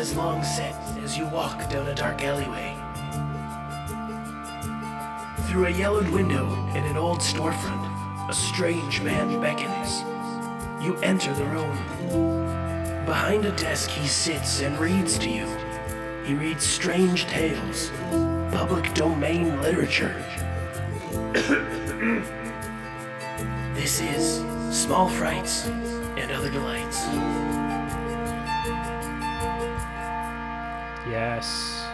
is long set as you walk down a dark alleyway. Through a yellowed window in an old storefront, a strange man beckons. You enter the room. Behind a desk he sits and reads to you. He reads strange tales, public domain literature. This is Small Frights and Other Delights. Yes.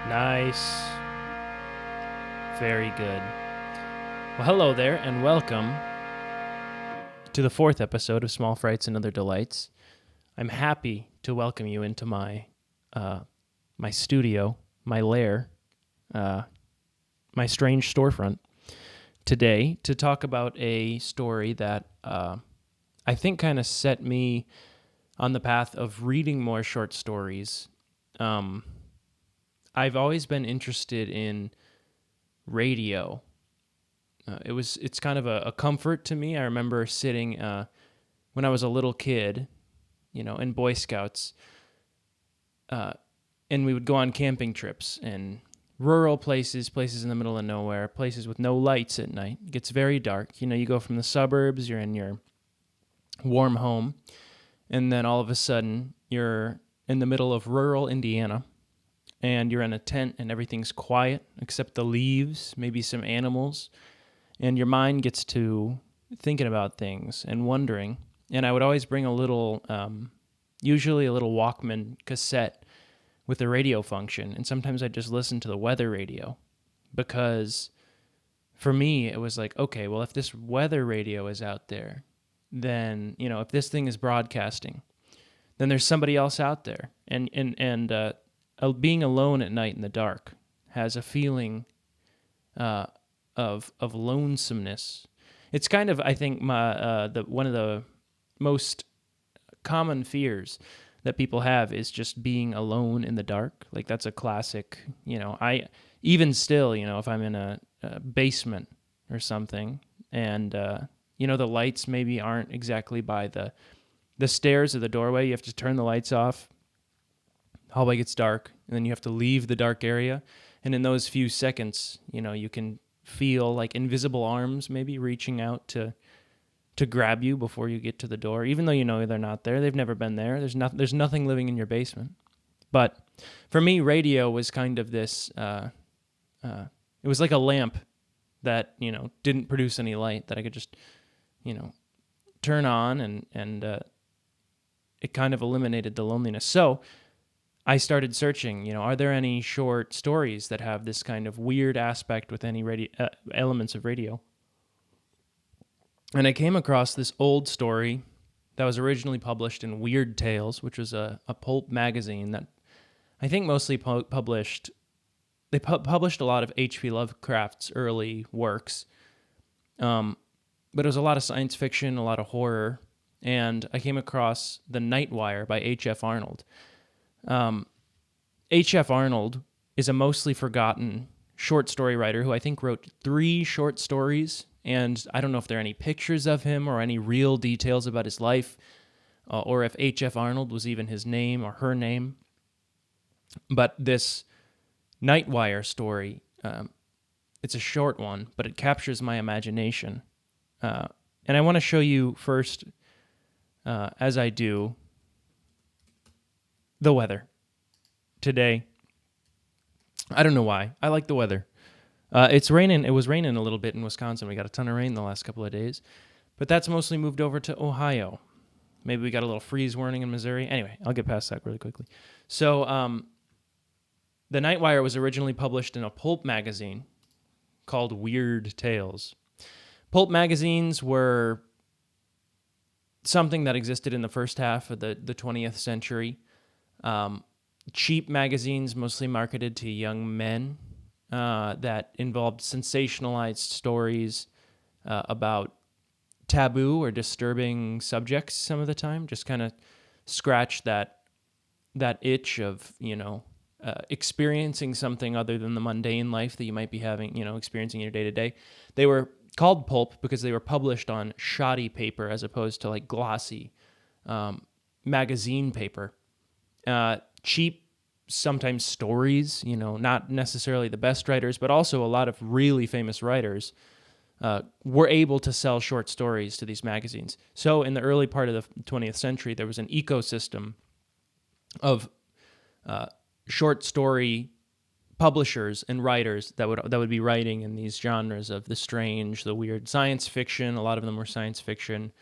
Nice. Very good. Well, hello there, and welcome to the fourth episode of Small Frights and Other Delights. I'm happy to welcome you into my studio, my lair, my strange storefront today to talk about a story that I think kind of set me on the path of reading more short stories. I've always been interested in radio. It's kind of a comfort to me. I remember sitting when I was a little kid, in Boy Scouts, and we would go on camping trips in rural places in the middle of nowhere, places with no lights at night. It gets very dark. You go from the suburbs, you're in your warm home, and then all of a sudden you're in the middle of rural Indiana, and you're in a tent and everything's quiet except the leaves, maybe some animals, and your mind gets to thinking about things and wondering. And I would always bring a little, usually a little Walkman cassette with a radio function, and sometimes I'd just listen to the weather radio, because for me it was like, okay, well, if this weather radio is out there, then, if this thing is broadcasting, then there's somebody else out there, and being alone at night in the dark has a feeling of lonesomeness. It's kind of, I think, one of the most common fears that people have is just being alone in the dark. Like, that's a classic. I even still, if I'm in a basement or something, and the lights maybe aren't exactly by the stairs or the doorway, you have to turn the lights off. Hallway gets dark, and then you have to leave the dark area. And in those few seconds, you can feel like invisible arms maybe reaching out to grab you before you get to the door, even though they're not there. They've never been there. There's nothing living in your basement. But for me, radio was kind of this, it was like a lamp that, didn't produce any light, that I could just, turn on, and it kind of eliminated the loneliness. So I started searching, are there any short stories that have this kind of weird aspect with any elements of radio? And I came across this old story that was originally published in Weird Tales, which was a pulp magazine that I think mostly published a lot of H.P. Lovecraft's early works, but it was a lot of science fiction, a lot of horror, and I came across The Night Wire by H.F. Arnold. H.F. Arnold is a mostly forgotten short story writer who I think wrote 3 short stories, and I don't know if there are any pictures of him or any real details about his life, or if H.F. Arnold was even his name or her name. But this Night Wire story, it's a short one, but it captures my imagination. And I want to show you first, as I do, the weather today. I don't know why. I like the weather. It's raining. It was raining a little bit in Wisconsin. We got a ton of rain the last couple of days, but that's mostly moved over to Ohio. Maybe we got a little freeze warning in Missouri. Anyway, I'll get past that really quickly. So, The Night Wire was originally published in a pulp magazine called Weird Tales. Pulp magazines were something that existed in the first half of the 20th century. Cheap magazines, mostly marketed to young men, that involved sensationalized stories about taboo or disturbing subjects some of the time, just kind of scratch that itch of, experiencing something other than the mundane life that you might be having, experiencing in your day-to-day. They were called pulp because they were published on shoddy paper as opposed to like glossy magazine paper. cheap, sometimes stories, not necessarily the best writers, but also a lot of really famous writers were able to sell short stories to these magazines. So in the early part of the 20th century, there was an ecosystem of short story publishers and writers that would be writing in these genres of the strange, the weird, science fiction. A lot of them were science fiction.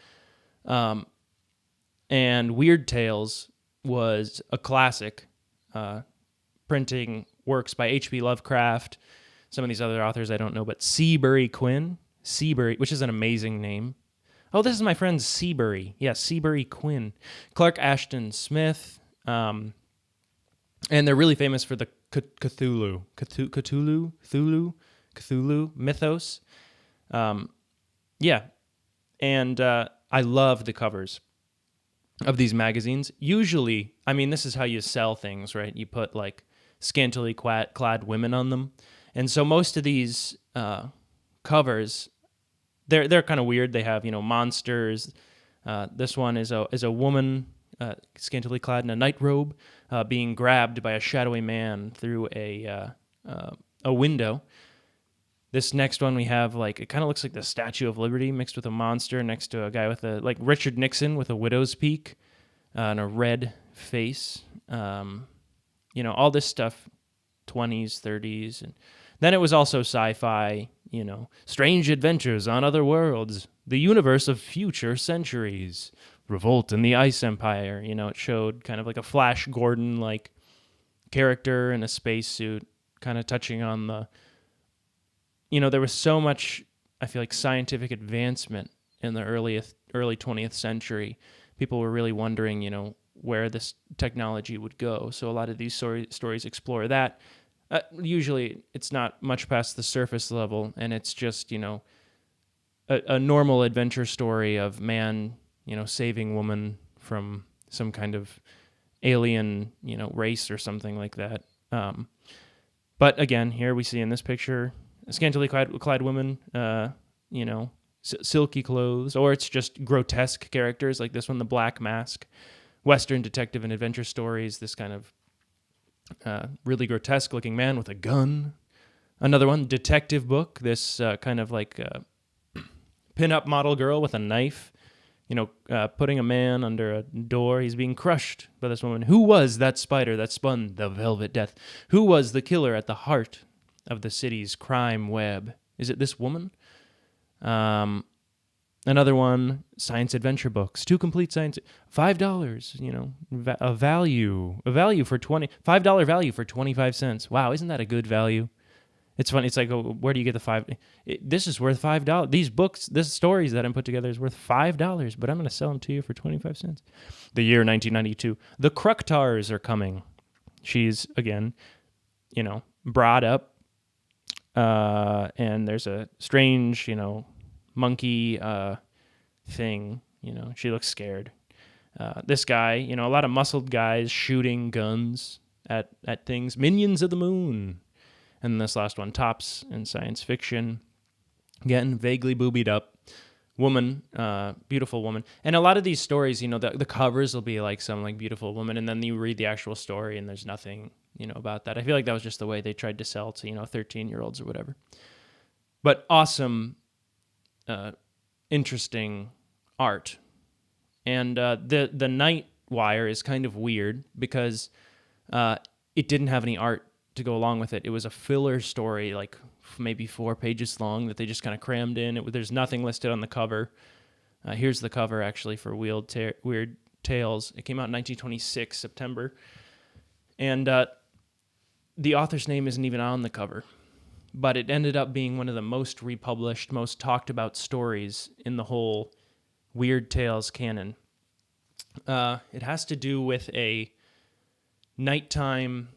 And Weird Tales was a classic, printing works by H.P. Lovecraft, some of these other authors I don't know, but Seabury Quinn, which is an amazing name. Oh, this is my friend Seabury. Yeah, Seabury Quinn. Clark Ashton Smith. And they're really famous for the Cthulhu mythos. Yeah. And I love the covers of these magazines. Usually, this is how you sell things, right? You put like scantily clad women on them. And so most of these covers, they're kind of weird. They have, monsters. This one is a woman scantily clad in a nightrobe, being grabbed by a shadowy man through a window. This next one we have, it kind of looks like the Statue of Liberty mixed with a monster next to a guy with Richard Nixon with a widow's peak and a red face. All this stuff, 20s, 30s. And then it was also sci-fi, strange adventures on other worlds, the universe of future centuries, revolt in the Ice Empire. It showed kind of like a Flash Gordon-like character in a spacesuit, kind of touching on the... there was so much, I feel like, scientific advancement in the early 20th century. People were really wondering, where this technology would go. So a lot of these stories explore that. Usually it's not much past the surface level, and it's just, a normal adventure story of man, saving woman from some kind of alien, race or something like that. But again, here we see in this picture... scantily clad women, silky clothes, or it's just grotesque characters like this one, The Black Mask, Western detective and adventure stories, this kind of really grotesque-looking man with a gun. Another one, detective book, this kind of like pin-up model girl with a knife, putting a man under a door. He's being crushed by this woman. Who was that spider that spun the velvet death? Who was the killer at the heart of the city's crime web? Is it this woman? Another one, science adventure books, 2 complete science, $5, a value for $5 value for 25 cents. Wow, isn't that a good value? It's funny. It's like, where do you get the this is worth $5. These books, this stories that I'm put together is worth $5, but I'm going to sell them to you for 25 cents. The year 1992, the Cruktars are coming. She's, again, brought up, and there's a strange, monkey thing. She looks scared. This guy, a lot of muscled guys shooting guns at things. Minions of the Moon. And this last one, tops in science fiction. Again, vaguely boobied up. Woman, beautiful woman. And a lot of these stories, the covers will be like some beautiful woman, and then you read the actual story and there's nothing, about that. I feel like that was just the way they tried to sell to, 13-year-olds or whatever. But awesome, interesting art. And the Night Wire is kind of weird because it didn't have any art to go along with it. It was a filler story, maybe 4 pages long, that they just kind of crammed in. There's nothing listed on the cover. Here's the cover, actually, for Weird Tales. It came out in 1926, September. And the author's name isn't even on the cover. But it ended up being one of the most republished, most talked about stories in the whole Weird Tales canon. It has to do with a nighttime...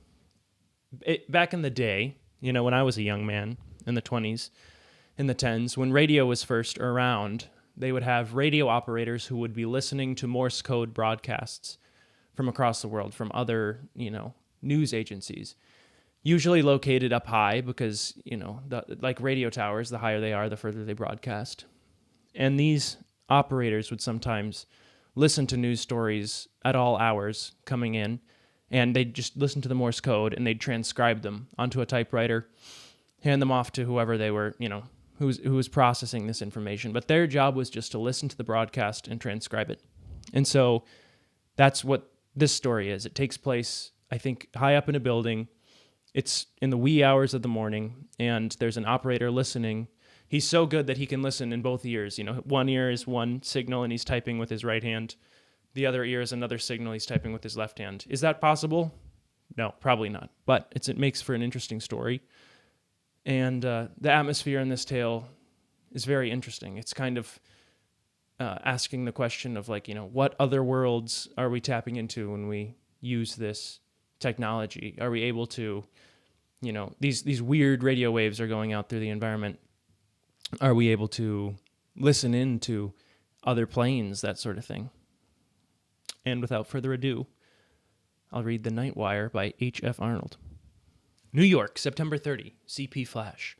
back in the day, when I was a young man in the 20s, in the 10s, when radio was first around, they would have radio operators who would be listening to Morse code broadcasts from across the world, from other, news agencies, usually located up high because, like radio towers, the higher they are, the further they broadcast. And these operators would sometimes listen to news stories at all hours coming in, and they'd just listen to the Morse code and they'd transcribe them onto a typewriter, hand them off to whoever they were, who was processing this information. But their job was just to listen to the broadcast and transcribe it. And so that's what this story is. It takes place, I think, high up in a building. It's in the wee hours of the morning, and there's an operator listening. He's so good that he can listen in both ears. One ear is one signal, and he's typing with his right hand. The other ear is another signal, he's typing with his left hand. Is that possible? No, probably not. But it makes for an interesting story. And the atmosphere in this tale is very interesting. It's kind of asking the question of, what other worlds are we tapping into when we use this technology? Are we able to, these weird radio waves are going out through the environment. Are we able to listen in to other planes, that sort of thing? And without further ado, I'll read The Night Wire by H.F. Arnold. New York, September 30, CP Flash.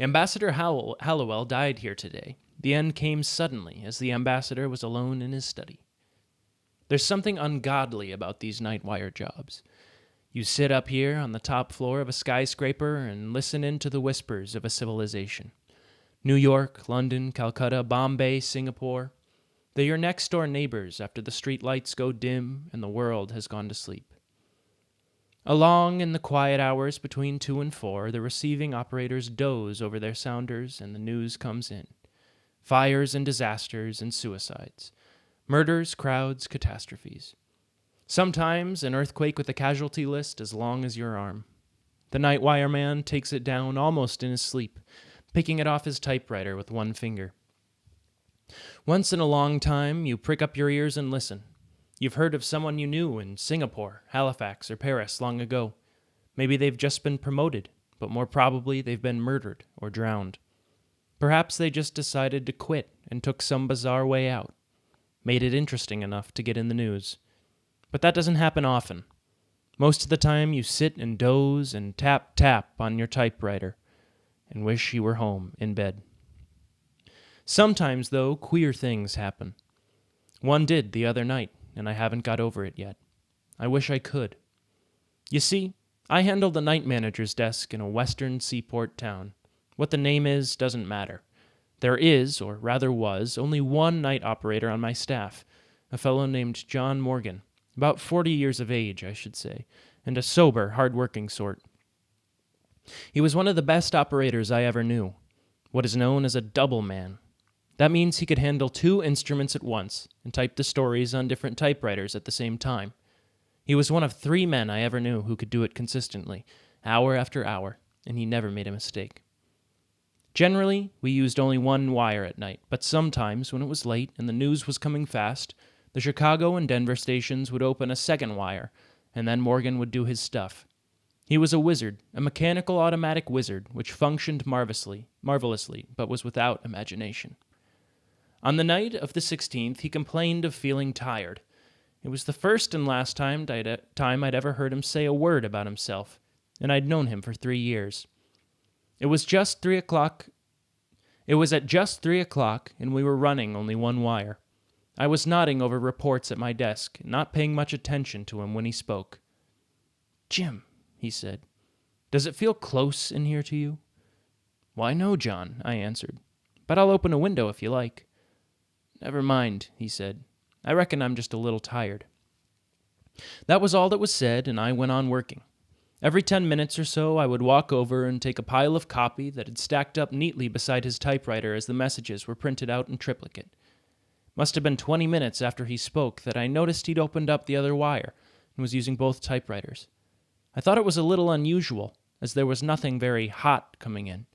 Ambassador Hallowell died here today. The end came suddenly, as the ambassador was alone in his study. There's something ungodly about these night wire jobs. You sit up here on the top floor of a skyscraper and listen in to the whispers of a civilization. New York, London, Calcutta, Bombay, Singapore. They're your next-door neighbors after the street lights go dim and the world has gone to sleep. Along in the quiet hours between 2 and 4, the receiving operators doze over their sounders and the news comes in. Fires and disasters and suicides. Murders, crowds, catastrophes. Sometimes an earthquake with a casualty list as long as your arm. The night wire man takes it down almost in his sleep, picking it off his typewriter with one finger. Once in a long time, you prick up your ears and listen. You've heard of someone you knew in Singapore, Halifax, or Paris long ago. Maybe they've just been promoted, but more probably they've been murdered or drowned. Perhaps they just decided to quit and took some bizarre way out, made it interesting enough to get in the news. But that doesn't happen often. Most of the time you sit and doze and tap on your typewriter and wish you were home in bed. Sometimes, though, queer things happen. One did the other night, and I haven't got over it yet. I wish I could. You see, I handle the night manager's desk in a western seaport town. What the name is doesn't matter. There is, or rather was, only one night operator on my staff, a fellow named John Morgan, about 40 years of age, I should say, and a sober, hard-working sort. He was one of the best operators I ever knew, what is known as a double man. That means he could handle 2 instruments at once and type the stories on different typewriters at the same time. He was one of 3 men I ever knew who could do it consistently, hour after hour, and he never made a mistake. Generally, we used only one wire at night, but sometimes, when it was late and the news was coming fast, the Chicago and Denver stations would open a second wire, and then Morgan would do his stuff. He was a wizard, a mechanical automatic wizard, which functioned marvelously, but was without imagination. On the night of the 16th, he complained of feeling tired. It was the first and last time I'd ever heard him say a word about himself, and I'd known him for 3 years. It was at just 3 o'clock, and we were running only one wire. I was nodding over reports at my desk, not paying much attention to him when he spoke. "Jim," he said, "does it feel close in here to you?" "Why, no, John," I answered, "but I'll open a window if you like." "Never mind," he said. "I reckon I'm just a little tired." That was all that was said, and I went on working. Every 10 minutes or so, I would walk over and take a pile of copy that had stacked up neatly beside his typewriter as the messages were printed out in triplicate. Must have been 20 minutes after he spoke that I noticed he'd opened up the other wire and was using both typewriters. I thought it was a little unusual, as there was nothing very hot coming in.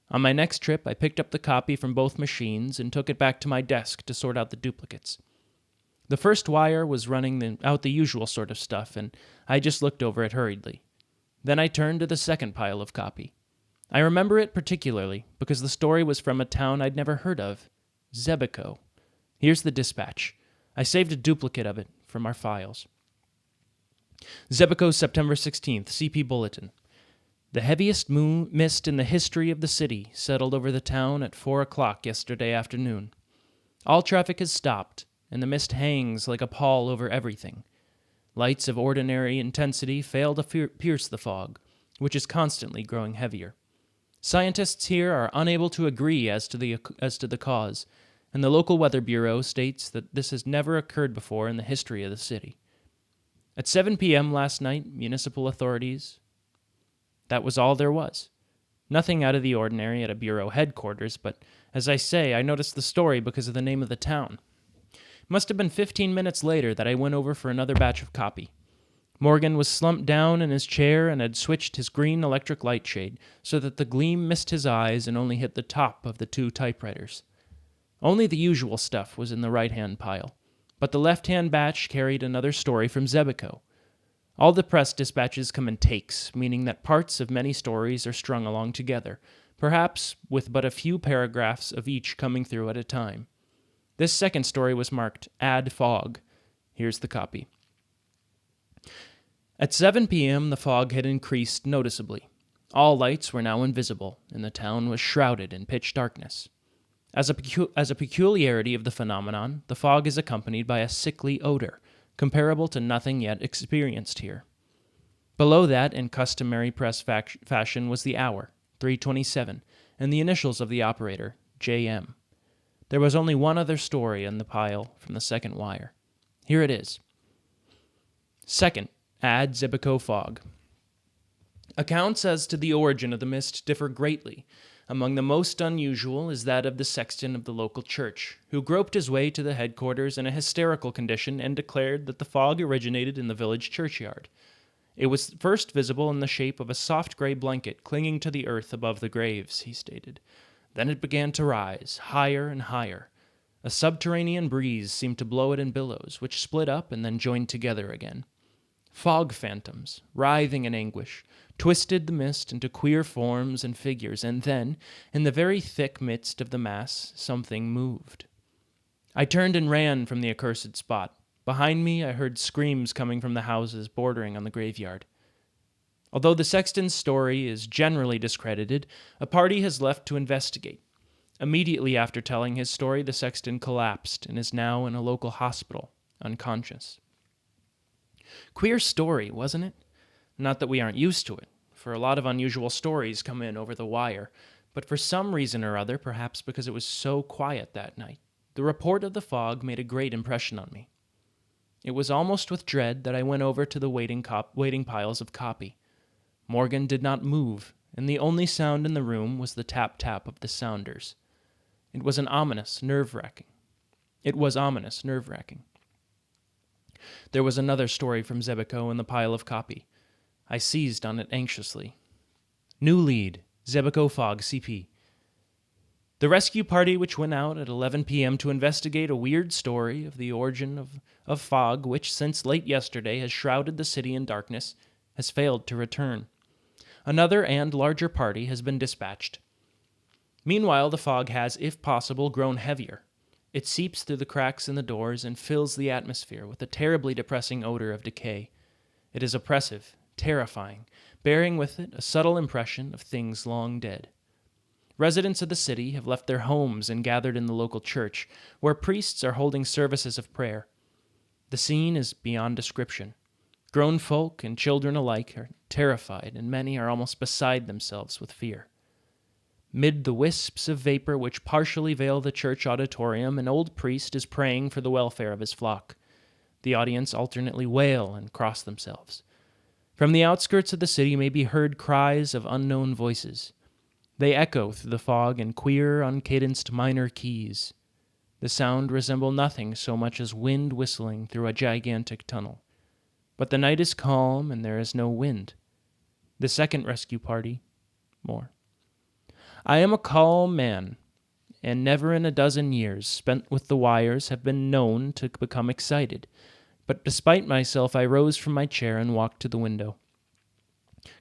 On my next trip, I picked up the copy from both machines and took it back to my desk to sort out the duplicates. The first wire was running out the usual sort of stuff, and I just looked over it hurriedly. Then I turned to the second pile of copy. I remember it particularly because the story was from a town I'd never heard of, Xebico. Here's the dispatch. I saved a duplicate of it from our files. Xebico, September 16th, CP Bulletin. The heaviest mist in the history of the city settled over the town at 4 o'clock yesterday afternoon. All traffic has stopped, and the mist hangs like a pall over everything. Lights of ordinary intensity fail to pierce the fog, which is constantly growing heavier. Scientists here are unable to agree as to the cause, and the local weather bureau states that this has never occurred before in the history of the city. At 7 p.m. last night, municipal authorities... That was all there was. Nothing out of the ordinary at a bureau headquarters, but as I say, I noticed the story because of the name of the town. It must have been 15 minutes later that I went over for another batch of copy. Morgan was slumped down in his chair and had switched his green electric light shade so that the gleam missed his eyes and only hit the top of the 2 typewriters. Only the usual stuff was in the right-hand pile, but the left-hand batch carried another story from Xebico. All the press dispatches come in takes, meaning that parts of many stories are strung along together, perhaps with but a few paragraphs of each coming through at a time. This second story was marked Add Fog. Here's the copy. At 7 p.m., the fog had increased noticeably. All lights were now invisible, and the town was shrouded in pitch darkness. As a peculiarity of the phenomenon, the fog is accompanied by a sickly odor, comparable to nothing yet experienced here. Below that, in customary press fashion, was the hour, 3:27, and the initials of the operator, JM. There was only one other story in the pile from the second wire. Here it is. Second, add Xebico fog. Accounts as to the origin of the mist differ greatly. Among the most unusual is that of the sexton of the local church, who groped his way to the headquarters in a hysterical condition and declared that the fog originated in the village churchyard. It was first visible in the shape of a soft gray blanket clinging to the earth above the graves, he stated. Then it began to rise, higher and higher. A subterranean breeze seemed to blow it in billows, which split up and then joined together again. Fog phantoms, writhing in anguish, twisted the mist into queer forms and figures, and then, in the very thick midst of the mass, something moved. I turned and ran from the accursed spot. Behind me, I heard screams coming from the houses bordering on the graveyard. Although the sexton's story is generally discredited, a party has left to investigate. Immediately after telling his story, the sexton collapsed and is now in a local hospital, unconscious. Queer story, wasn't it? Not that we aren't used to it, for a lot of unusual stories come in over the wire, but for some reason or other, perhaps because it was so quiet that night, the report of the fog made a great impression on me. It was almost with dread that I went over to the waiting piles of copy. Morgan did not move, and the only sound in the room was the tap-tap of the sounders. It was ominous, nerve-wracking. There was another story from Xebico in the pile of copy. I seized on it anxiously. New lead, Xebico Fog CP. The rescue party which went out at 11 p.m. to investigate a weird story of the origin of fog which since late yesterday has shrouded the city in darkness has failed to return. Another and larger party has been dispatched. Meanwhile, the fog has, if possible, grown heavier. It seeps through the cracks in the doors and fills the atmosphere with a terribly depressing odor of decay. It is oppressive, terrifying, bearing with it a subtle impression of things long dead. Residents of the city have left their homes and gathered in the local church, where priests are holding services of prayer. The scene is beyond description. Grown folk and children alike are terrified, and many are almost beside themselves with fear. Mid the wisps of vapor which partially veil the church auditorium, an old priest is praying for the welfare of his flock. The audience alternately wail and cross themselves. From the outskirts of the city may be heard cries of unknown voices. They echo through the fog in queer, uncadenced minor keys. The sound resemble nothing so much as wind whistling through a gigantic tunnel. But the night is calm and there is no wind. The second rescue party, more. I am a calm man, and never in a dozen years spent with the wires have been known to become excited. But despite myself, I rose from my chair and walked to the window.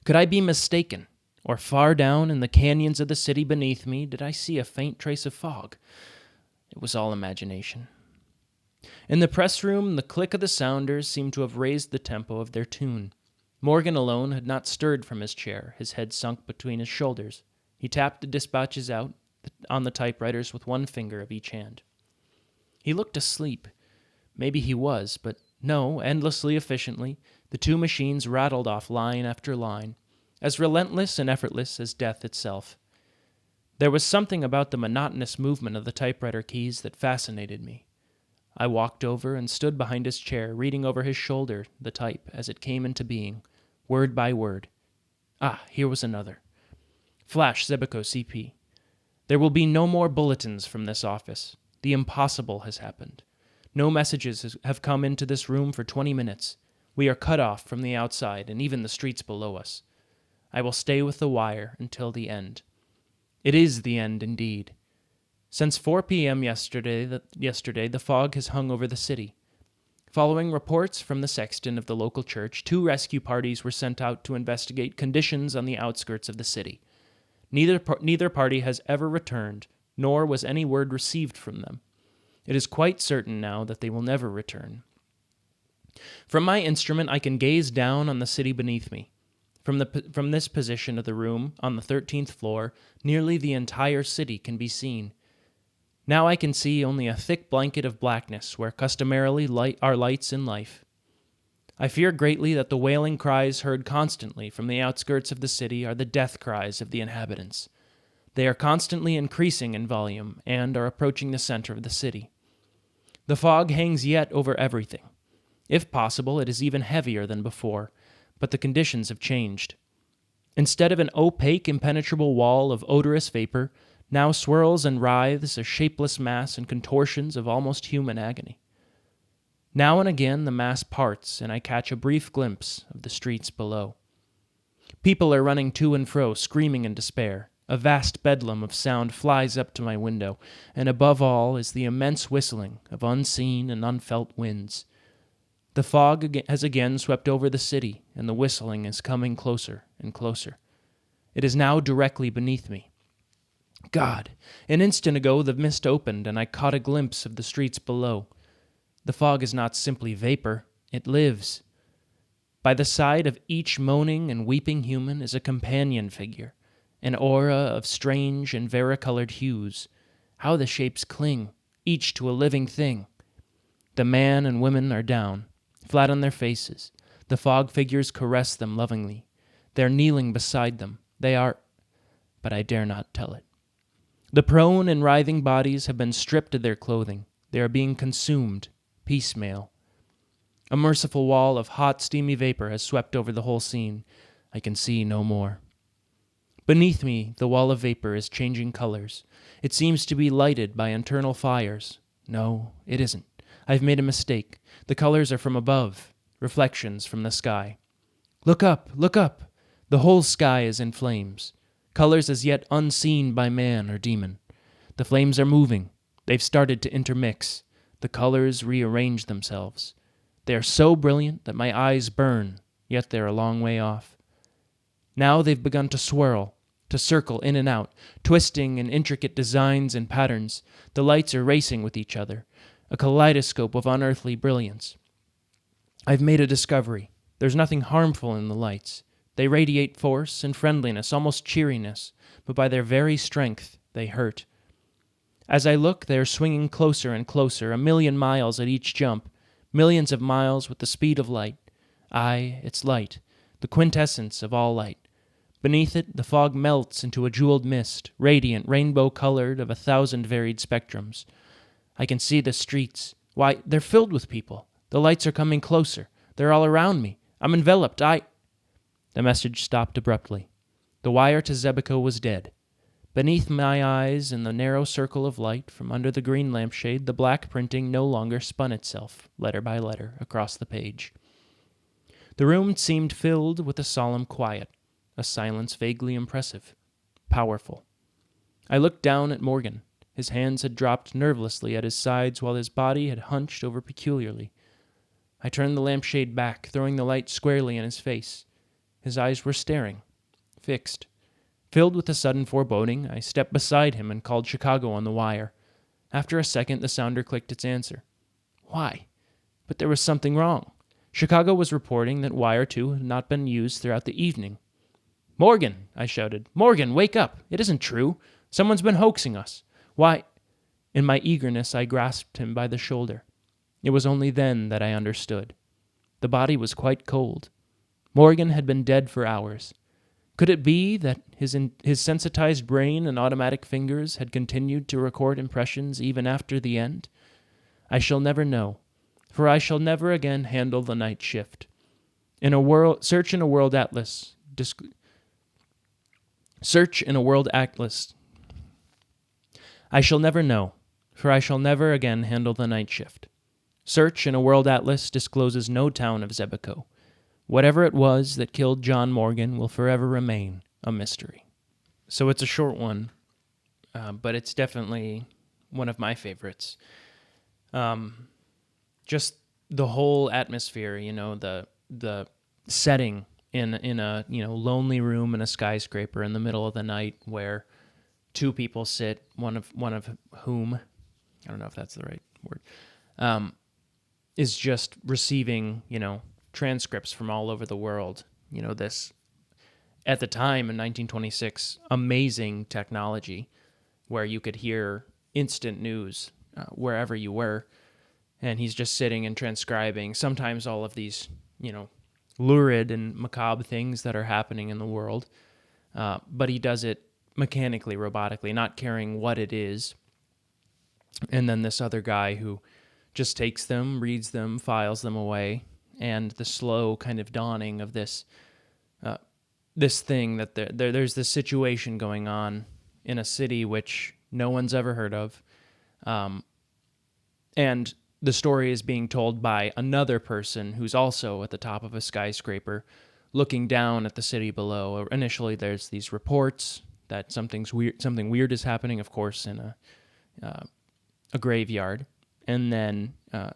Could I be mistaken? Or far down in the canyons of the city beneath me, did I see a faint trace of fog? It was all imagination. In the press room, the click of the sounders seemed to have raised the tempo of their tune. Morgan alone had not stirred from his chair, his head sunk between his shoulders. He tapped the dispatches out on the typewriters with one finger of each hand. He looked asleep. Maybe he was, but No, endlessly efficiently, the two machines rattled off line after line, as relentless and effortless as death itself. There was something about the monotonous movement of the typewriter keys that fascinated me. I walked over and stood behind his chair, reading over his shoulder the type as it came into being, word by word. Ah, here was another. Flash Xebico CP. There will be no more bulletins from this office. The impossible has happened. No messages have come into this room for 20 minutes. We are cut off from the outside and even the streets below us. I will stay with the wire until the end. It is the end indeed. Since 4 p.m. yesterday, the fog has hung over the city. Following reports from the sexton of the local church, 2 rescue parties were sent out to investigate conditions on the outskirts of the city. Neither party has ever returned, nor was any word received from them. It is quite certain now that they will never return. From my instrument, I can gaze down on the city beneath me. From this position of the room, on the 13th floor, nearly the entire city can be seen. Now I can see only a thick blanket of blackness where customarily are lights in life. I fear greatly that the wailing cries heard constantly from the outskirts of the city are the death cries of the inhabitants. They are constantly increasing in volume and are approaching the center of the city. The fog hangs yet over everything. If possible, it is even heavier than before, but the conditions have changed. Instead of an opaque, impenetrable wall of odorous vapor, now swirls and writhes a shapeless mass and contortions of almost human agony. Now and again the mass parts, and I catch a brief glimpse of the streets below. People are running to and fro, screaming in despair. A vast bedlam of sound flies up to my window, and above all is the immense whistling of unseen and unfelt winds. The fog has again swept over the city, and the whistling is coming closer and closer. It is now directly beneath me. God! An instant ago the mist opened, and I caught a glimpse of the streets below. The fog is not simply vapor, it lives. By the side of each moaning and weeping human is a companion figure, an aura of strange and varicolored hues. How the shapes cling, each to a living thing. The man and women are down, flat on their faces. The fog figures caress them lovingly. They are kneeling beside them. They are... But I dare not tell it. The prone and writhing bodies have been stripped of their clothing. They are being consumed, piecemeal. A merciful wall of hot, steamy vapor has swept over the whole scene. I can see no more. Beneath me, the wall of vapor is changing colors. It seems to be lighted by internal fires. No, it isn't. I've made a mistake. The colors are from above, reflections from the sky. Look up, look up! The whole sky is in flames. Colors as yet unseen by man or demon. The flames are moving. They've started to intermix. The colors rearrange themselves. They are so brilliant that my eyes burn, yet they're a long way off. Now they've begun to swirl, to circle in and out, twisting in intricate designs and patterns. The lights are racing with each other, a kaleidoscope of unearthly brilliance. I've made a discovery. There's nothing harmful in the lights. They radiate force and friendliness, almost cheeriness, but by their very strength, they hurt. As I look, they are swinging closer and closer, 1,000,000 miles at each jump, millions of miles with the speed of light. Aye, it's light, the quintessence of all light. Beneath it, the fog melts into a jeweled mist, radiant, rainbow-colored, of 1,000 varied spectrums. I can see the streets. Why, they're filled with people. The lights are coming closer. They're all around me. I'm enveloped. The message stopped abruptly. The wire to Xebico was dead. Beneath my eyes, in the narrow circle of light from under the green lampshade, the black printing no longer spun itself, letter by letter, across the page. The room seemed filled with a solemn quiet, a silence vaguely impressive, powerful. I looked down at Morgan. His hands had dropped nervelessly at his sides while his body had hunched over peculiarly. I turned the lampshade back, throwing the light squarely in his face. His eyes were staring, fixed. Filled with a sudden foreboding, I stepped beside him and called Chicago on the wire. After a second, the sounder clicked its answer. Why? But there was something wrong. Chicago was reporting that Wire 2 had not been used throughout the evening. Morgan, I shouted. Morgan, wake up. It isn't true. Someone's been hoaxing us. Why? In my eagerness, I grasped him by the shoulder. It was only then that I understood. The body was quite cold. Morgan had been dead for hours. Could it be that his sensitized brain and automatic fingers had continued to record impressions even after the end? I shall never know, for I shall never again handle the night shift. Search in a world atlas. I shall never know, for I shall never again handle the night shift. Search in a world atlas discloses no town of Xebico. Whatever it was that killed John Morgan will forever remain a mystery. So it's a short one, but it's definitely one of my favorites. Just the whole atmosphere, the setting in a lonely room in a skyscraper in the middle of the night where two people sit, one of whom, I don't know if that's the right word, is just receiving, transcripts from all over the world. This, at the time in 1926, amazing technology where you could hear instant news wherever you were. And he's just sitting and transcribing sometimes all of these, lurid and macabre things that are happening in the world. But he does it mechanically, robotically, not caring what it is. And then this other guy who just takes them, reads them, files them away, and the slow kind of dawning of this thing that there's this situation going on in a city which no one's ever heard of, and the story is being told by another person who's also at the top of a skyscraper, looking down at the city below. Initially, there's these reports that something weird is happening, of course, in a graveyard. And then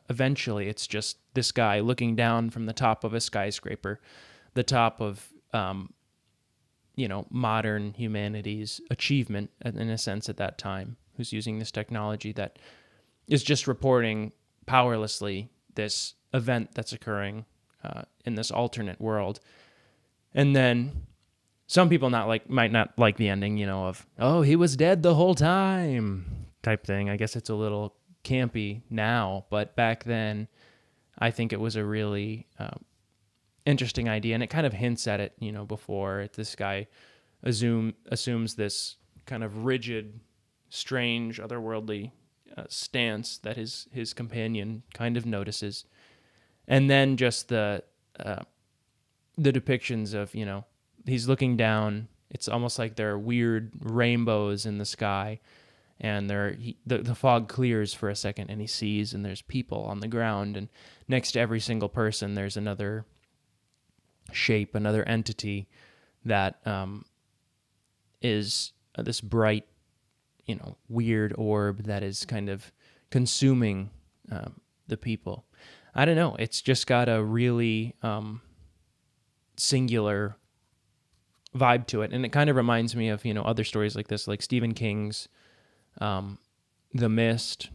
eventually it's just this guy looking down from the top of a skyscraper, the top of, modern humanity's achievement, in a sense, at that time, who's using this technology that is just reporting powerlessly this event that's occurring in this alternate world. And then some people might not like the ending, of, oh, he was dead the whole time type thing. I guess it's a little campy now, but back then I think it was a really interesting idea, and it kind of hints at it, before this guy assumes this kind of rigid, strange, otherworldly stance that his companion kind of notices. And then just the depictions of, he's looking down. It's almost like there are weird rainbows in the sky, and the fog clears for a second, and he sees, and there's people on the ground, and next to every single person there's another shape, another entity that is this bright, weird orb that is kind of consuming the people. I don't know. It's just got a really singular vibe to it, and it kind of reminds me of other stories like this, like Stephen King's The Mist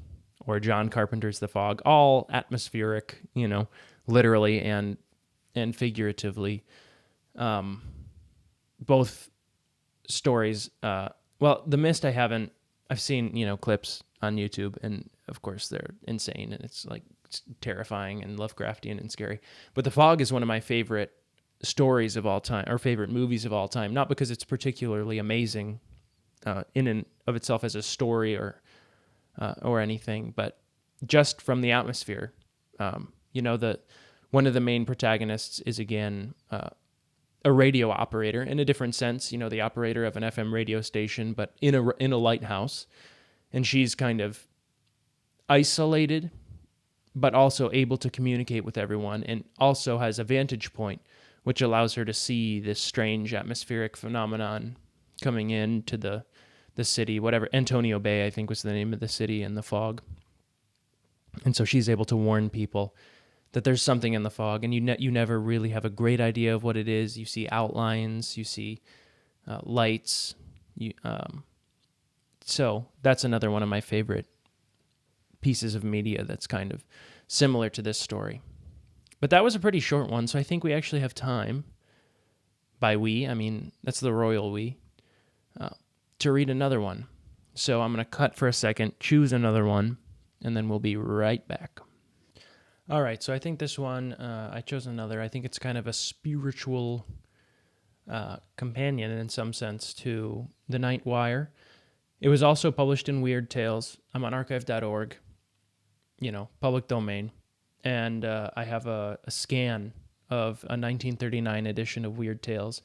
or John Carpenter's The Fog, all atmospheric, literally and figuratively. Both stories. Well, The Mist I've seen clips on YouTube, and of course they're insane, and it's terrifying and Lovecraftian and scary. But The Fog is one of my favorite stories of all time, or favorite movies of all time, not because it's particularly amazing in and of itself as a story or anything, but just from the atmosphere. One of the main protagonists is again a radio operator in a different sense, the operator of an FM radio station, but in a lighthouse, and she's kind of isolated, but also able to communicate with everyone, and also has a vantage point, which allows her to see this strange atmospheric phenomenon coming into the city, whatever, Antonio Bay, I think was the name of the city, in the fog. And so she's able to warn people that there's something in the fog, and you never really have a great idea of what it is. You see outlines, you see lights. So that's another one of my favorite pieces of media that's kind of similar to this story. But that was a pretty short one, so I think we actually have time, by we, I mean, that's the royal we, to read another one. So I'm going to cut for a second, choose another one, and then we'll be right back. All right, so I think this one, I chose another. I think it's kind of a spiritual companion in some sense to The Night Wire. It was also published in Weird Tales. I'm on archive.org, public domain. And I have a scan of a 1939 edition of Weird Tales.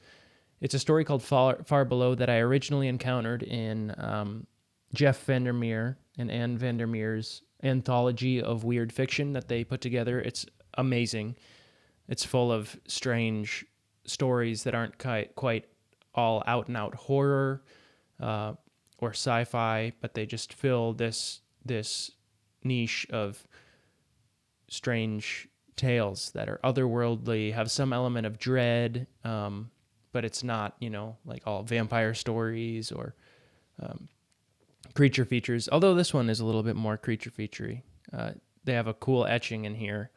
It's a story called Far Below that I originally encountered in Jeff Vandermeer and Anne Vandermeer's anthology of weird fiction that they put together. It's amazing. It's full of strange stories that aren't quite all out and out horror or sci-fi, but they just fill this niche of strange tales that are otherworldly, have some element of dread, but it's not, like all vampire stories or creature features, although this one is a little bit more creature featurey. They have a cool etching in here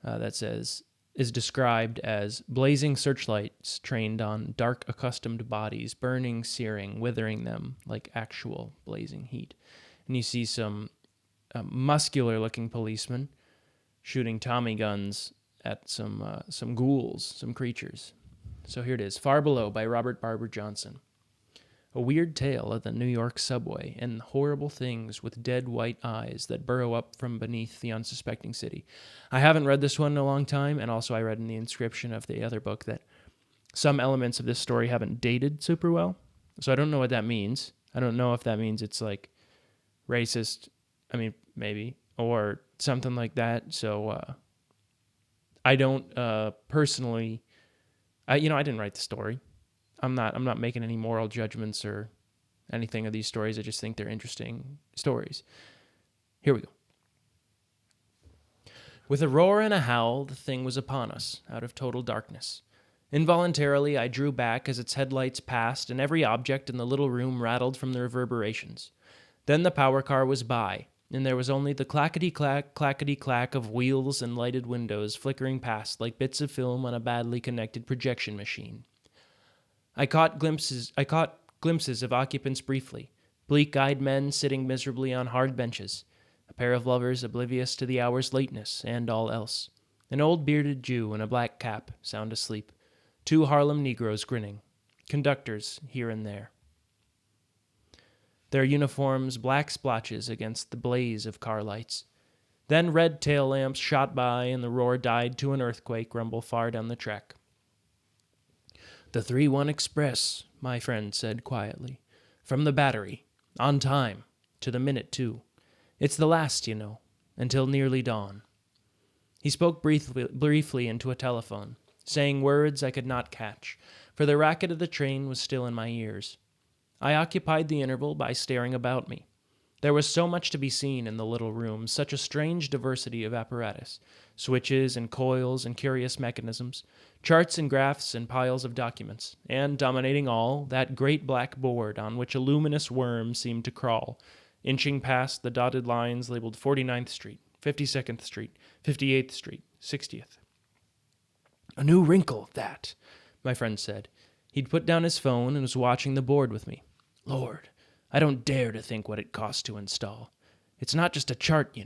that is described as blazing searchlights trained on dark accustomed bodies, burning, searing, withering them like actual blazing heat. And you see some muscular looking policemen shooting Tommy guns at some ghouls, some creatures. So here it is, Far Below by Robert Barbour Johnson. A weird tale of the New York subway and horrible things with dead white eyes that burrow up from beneath the unsuspecting city. I haven't read this one in a long time, and also I read in the inscription of the other book that some elements of this story haven't dated super well. So I don't know what that means. I don't know if that means it's like racist, maybe, or something like that. So I don't personally, I didn't write the story. I'm not making any moral judgments or anything of these stories. I just think they're interesting stories. Here we go. With a roar and a howl, the thing was upon us, out of total darkness. Involuntarily, I drew back as its headlights passed, and every object in the little room rattled from the reverberations. Then the power car was by, and there was only the clackety-clack of wheels and lighted windows flickering past like bits of film on a badly connected projection machine. I caught glimpses of occupants briefly, bleak-eyed men sitting miserably on hard benches, a pair of lovers oblivious to the hour's lateness and all else, an old bearded Jew in a black cap, sound asleep, 2 Harlem Negroes grinning, conductors here and there. Their uniforms black splotches against the blaze of car lights. Then red tail lamps shot by and the roar died to an earthquake rumble far down the track. The 3-1 Express, my friend said quietly. From the Battery. On time. To the minute, too. It's the last, until nearly dawn. He spoke briefly into a telephone, saying words I could not catch, for the racket of the train was still in my ears. I occupied the interval by staring about me. There was so much to be seen in the little room, such a strange diversity of apparatus, switches and coils and curious mechanisms, charts and graphs and piles of documents, and, dominating all, that great black board on which a luminous worm seemed to crawl, inching past the dotted lines labeled 49th Street, 52nd Street, 58th Street, 60th. A new wrinkle, that, my friend said. He'd put down his phone and was watching the board with me. Lord, I don't dare to think what it costs to install. It's not just a chart,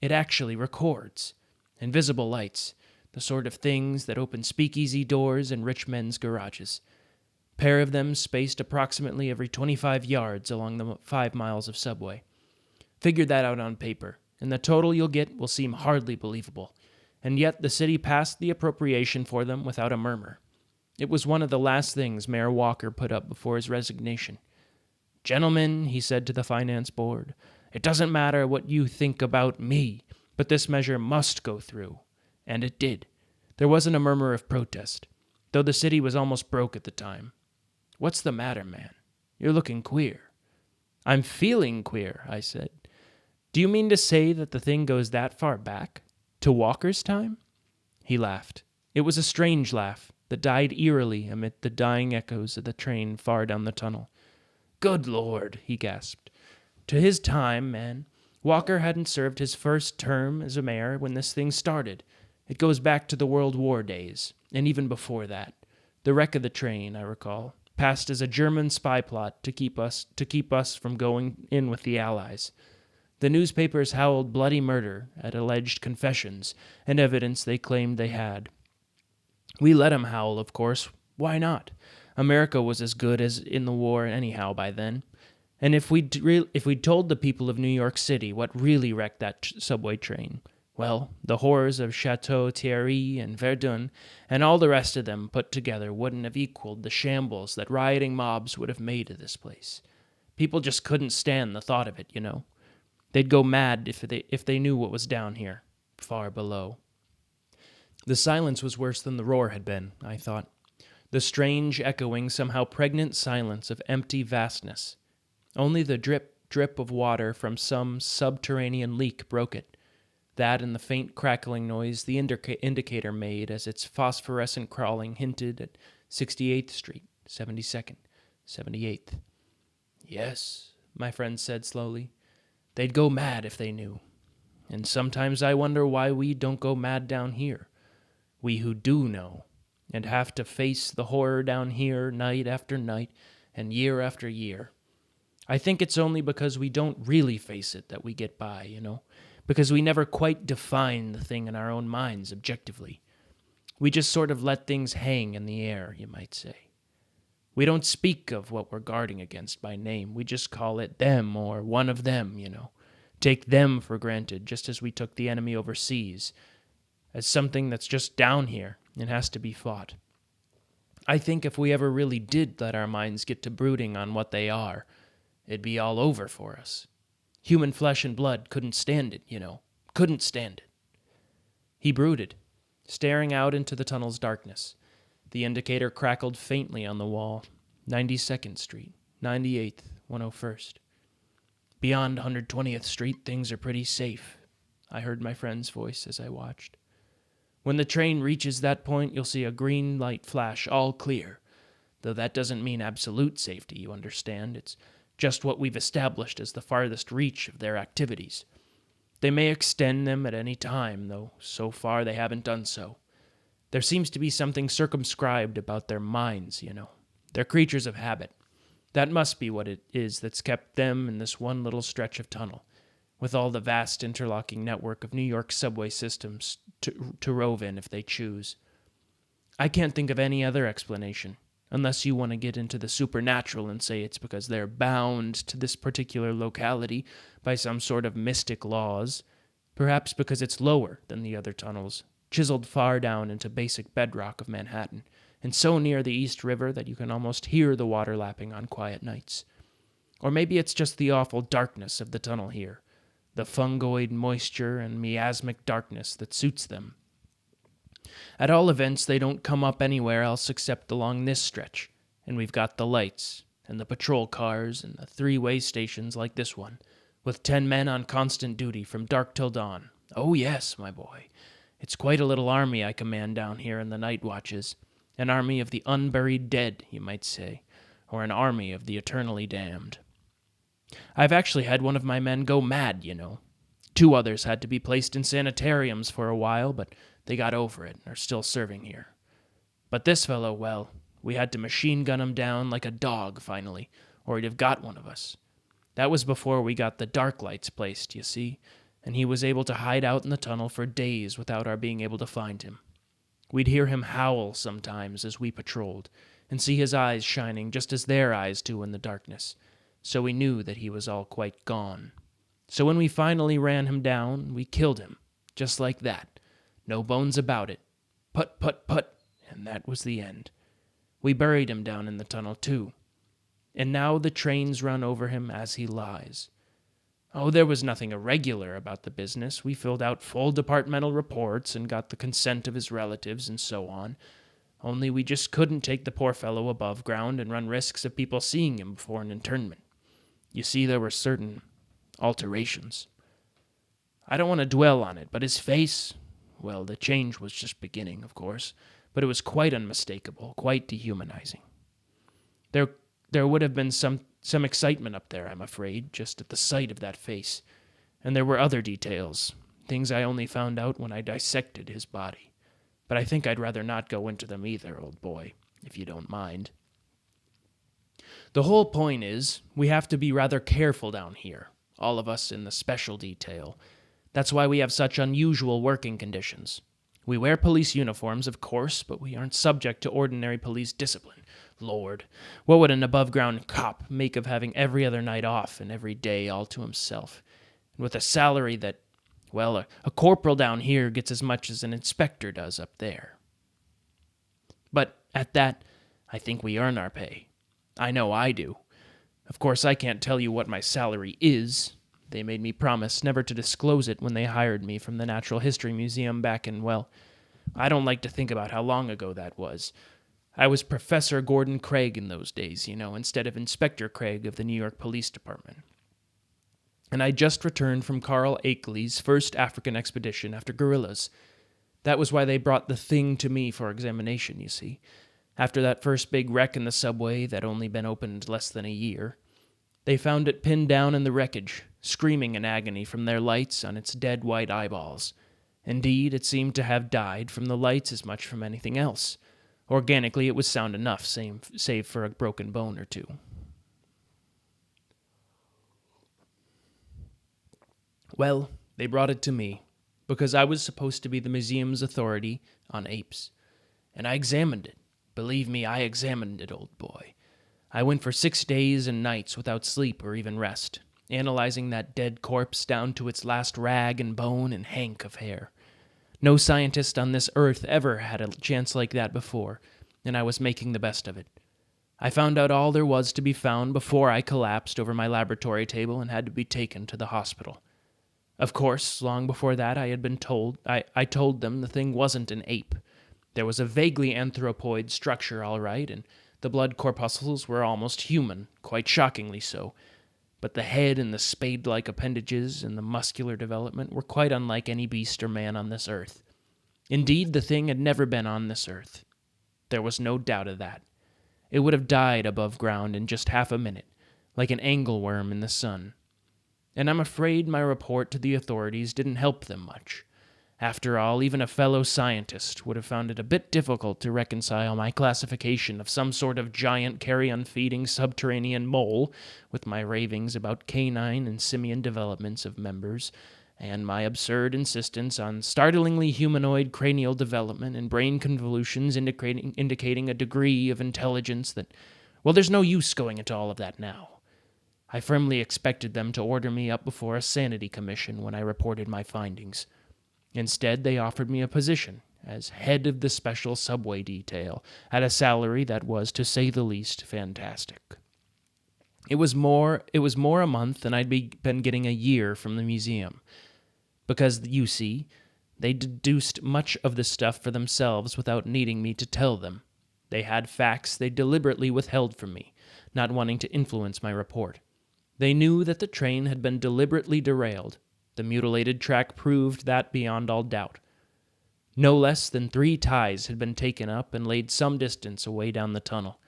It actually records. Invisible lights, the sort of things that open speakeasy doors in rich men's garages. Pair of them spaced approximately every 25 yards along the 5 miles of subway. Figure that out on paper, and the total you'll get will seem hardly believable. And yet the city passed the appropriation for them without a murmur. It was one of the last things Mayor Walker put up before his resignation. Gentlemen, he said to the finance board, it doesn't matter what you think about me, but this measure must go through. And it did. There wasn't a murmur of protest, though the city was almost broke at the time. What's the matter, man? You're looking queer. I'm feeling queer, I said. Do you mean to say that the thing goes that far back? To Walker's time? He laughed. It was a strange laugh that died eerily amid the dying echoes of the train far down the tunnel. Good Lord, he gasped. To his time, man. Walker hadn't served his first term as a mayor when this thing started. It goes back to the World War days, and even before that. The wreck of the train, I recall, passed as a German spy plot to keep us from going in with the Allies. The newspapers howled bloody murder at alleged confessions and evidence they claimed they had. We let 'em howl, of course. Why not? America was as good as in the war anyhow by then. And if we'd told the people of New York City what really wrecked that subway train, well, the horrors of Chateau Thierry and Verdun and all the rest of them put together wouldn't have equaled the shambles that rioting mobs would have made of this place. People just couldn't stand the thought of it, you know. They'd go mad if they knew what was down here, far below. The silence was worse than the roar had been, I thought. The strange, echoing, somehow pregnant silence of empty vastness. Only the drip of water from some subterranean leak broke it. That and the faint crackling noise the indicator made as its phosphorescent crawling hinted at 68th Street, 72nd, 78th. Yes, my friend said slowly. They'd go mad if they knew. And sometimes I wonder why we don't go mad down here. We who do know, and have to face the horror down here night after night and year after year. I think it's only because we don't really face it that we get by, you know, because we never quite define the thing in our own minds objectively. We just sort of let things hang in the air, you might say. We don't speak of what we're guarding against by name. We just call it them or one of them, you know. Take them for granted, just as we took the enemy overseas, as something that's just down here and has to be fought. I think if we ever really did let our minds get to brooding on what they are, it'd be all over for us. Human flesh and blood couldn't stand it, you know. Couldn't stand it. He brooded, staring out into the tunnel's darkness. The indicator crackled faintly on the wall. 92nd Street, 98th, 101st. Beyond 120th Street, things are pretty safe, I heard my friend's voice as I watched. When the train reaches that point, you'll see a green light flash, all clear. Though that doesn't mean absolute safety, you understand. It's just what we've established as the farthest reach of their activities. They may extend them at any time, though so far they haven't done so. There seems to be something circumscribed about their minds, you know. They're creatures of habit. That must be what it is that's kept them in this one little stretch of tunnel, with all the vast interlocking network of New York subway systems to rove in if they choose. I can't think of any other explanation, unless you want to get into the supernatural and say it's because they're bound to this particular locality by some sort of mystic laws, perhaps because it's lower than the other tunnels, chiseled far down into basic bedrock of Manhattan, and so near the East River that you can almost hear the water lapping on quiet nights. Or maybe it's just the awful darkness of the tunnel here, the fungoid moisture and miasmic darkness that suits them. At all events, they don't come up anywhere else except along this stretch, and we've got the lights, and the patrol cars, and the three-way stations like this one, with 10 men on constant duty from dark till dawn. Oh yes, my boy. It's quite a little army I command down here in the night watches. An army of the unburied dead, you might say, or an army of the eternally damned. I've actually had one of my men go mad, you know. 2 others had to be placed in sanitariums for a while, but they got over it and are still serving here. But this fellow, well, we had to machine gun him down like a dog, finally, or he'd have got one of us. That was before we got the dark lights placed, you see, and he was able to hide out in the tunnel for days without our being able to find him. We'd hear him howl sometimes as we patrolled, and see his eyes shining just as their eyes do in the darkness, so we knew that he was all quite gone. So when we finally ran him down, we killed him, just like that. No bones about it. Put, put, put, and that was the end. We buried him down in the tunnel, too. And now the trains run over him as he lies. Oh, there was nothing irregular about the business. We filled out full departmental reports and got the consent of his relatives and so on. Only we just couldn't take the poor fellow above ground and run risks of people seeing him before an internment. You see, there were certain alterations. I don't want to dwell on it, but his face, well, the change was just beginning, of course, but it was quite unmistakable, quite dehumanizing. There would have been some excitement up there, I'm afraid, just at the sight of that face. And there were other details, things I only found out when I dissected his body. But I think I'd rather not go into them either, old boy, if you don't mind. The whole point is, we have to be rather careful down here, all of us in the special detail. That's why we have such unusual working conditions. We wear police uniforms, of course, but we aren't subject to ordinary police discipline. Lord, what would an above-ground cop make of having every other night off and every day all to himself? And with a salary that, well, a corporal down here gets as much as an inspector does up there. But at that, I think we earn our pay. I know I do. Of course, I can't tell you what my salary is. They made me promise never to disclose it when they hired me from the Natural History Museum back in, well, I don't like to think about how long ago that was. I was Professor Gordon Craig in those days, instead of Inspector Craig of the New York Police Department. And I just returned from Carl Akeley's first African expedition after gorillas. That was why they brought the thing to me for examination, you see. After that first big wreck in the subway that only been opened less than a year, they found it pinned down in the wreckage, screaming in agony from their lights on its dead white eyeballs. Indeed, it seemed to have died from the lights as much from anything else. Organically, it was sound enough, save for a broken bone or two. Well, they brought it to me, because I was supposed to be the museum's authority on apes. And I examined it. Believe me, I examined it, old boy. I went for 6 days and nights without sleep or even rest, analyzing that dead corpse down to its last rag and bone and hank of hair. No scientist on this earth ever had a chance like that before, and I was making the best of it. I found out all there was to be found before I collapsed over my laboratory table and had to be taken to the hospital. Of course, long before that I told them the thing wasn't an ape. There was a vaguely anthropoid structure, all right, and the blood corpuscles were almost human, quite shockingly so. But the head and the spade-like appendages and the muscular development were quite unlike any beast or man on this earth. Indeed, the thing had never been on this earth. There was no doubt of that. It would have died above ground in just half a minute, like an angleworm in the sun. And I'm afraid my report to the authorities didn't help them much. After all, even a fellow scientist would have found it a bit difficult to reconcile my classification of some sort of giant carrion-feeding subterranean mole with my ravings about canine and simian developments of members, and my absurd insistence on startlingly humanoid cranial development and brain convolutions indicating a degree of intelligence that, well, there's no use going into all of that now. I firmly expected them to order me up before a sanity commission when I reported my findings. Instead, they offered me a position as head of the special subway detail at a salary that was, to say the least, fantastic. It was more a month than I'd been getting a year from the museum. Because, you see, they deduced much of the stuff for themselves without needing me to tell them. They had facts they deliberately withheld from me, not wanting to influence my report. They knew that the train had been deliberately derailed. The mutilated track proved that beyond all doubt. No less than 3 ties had been taken up and laid some distance away down the tunnel,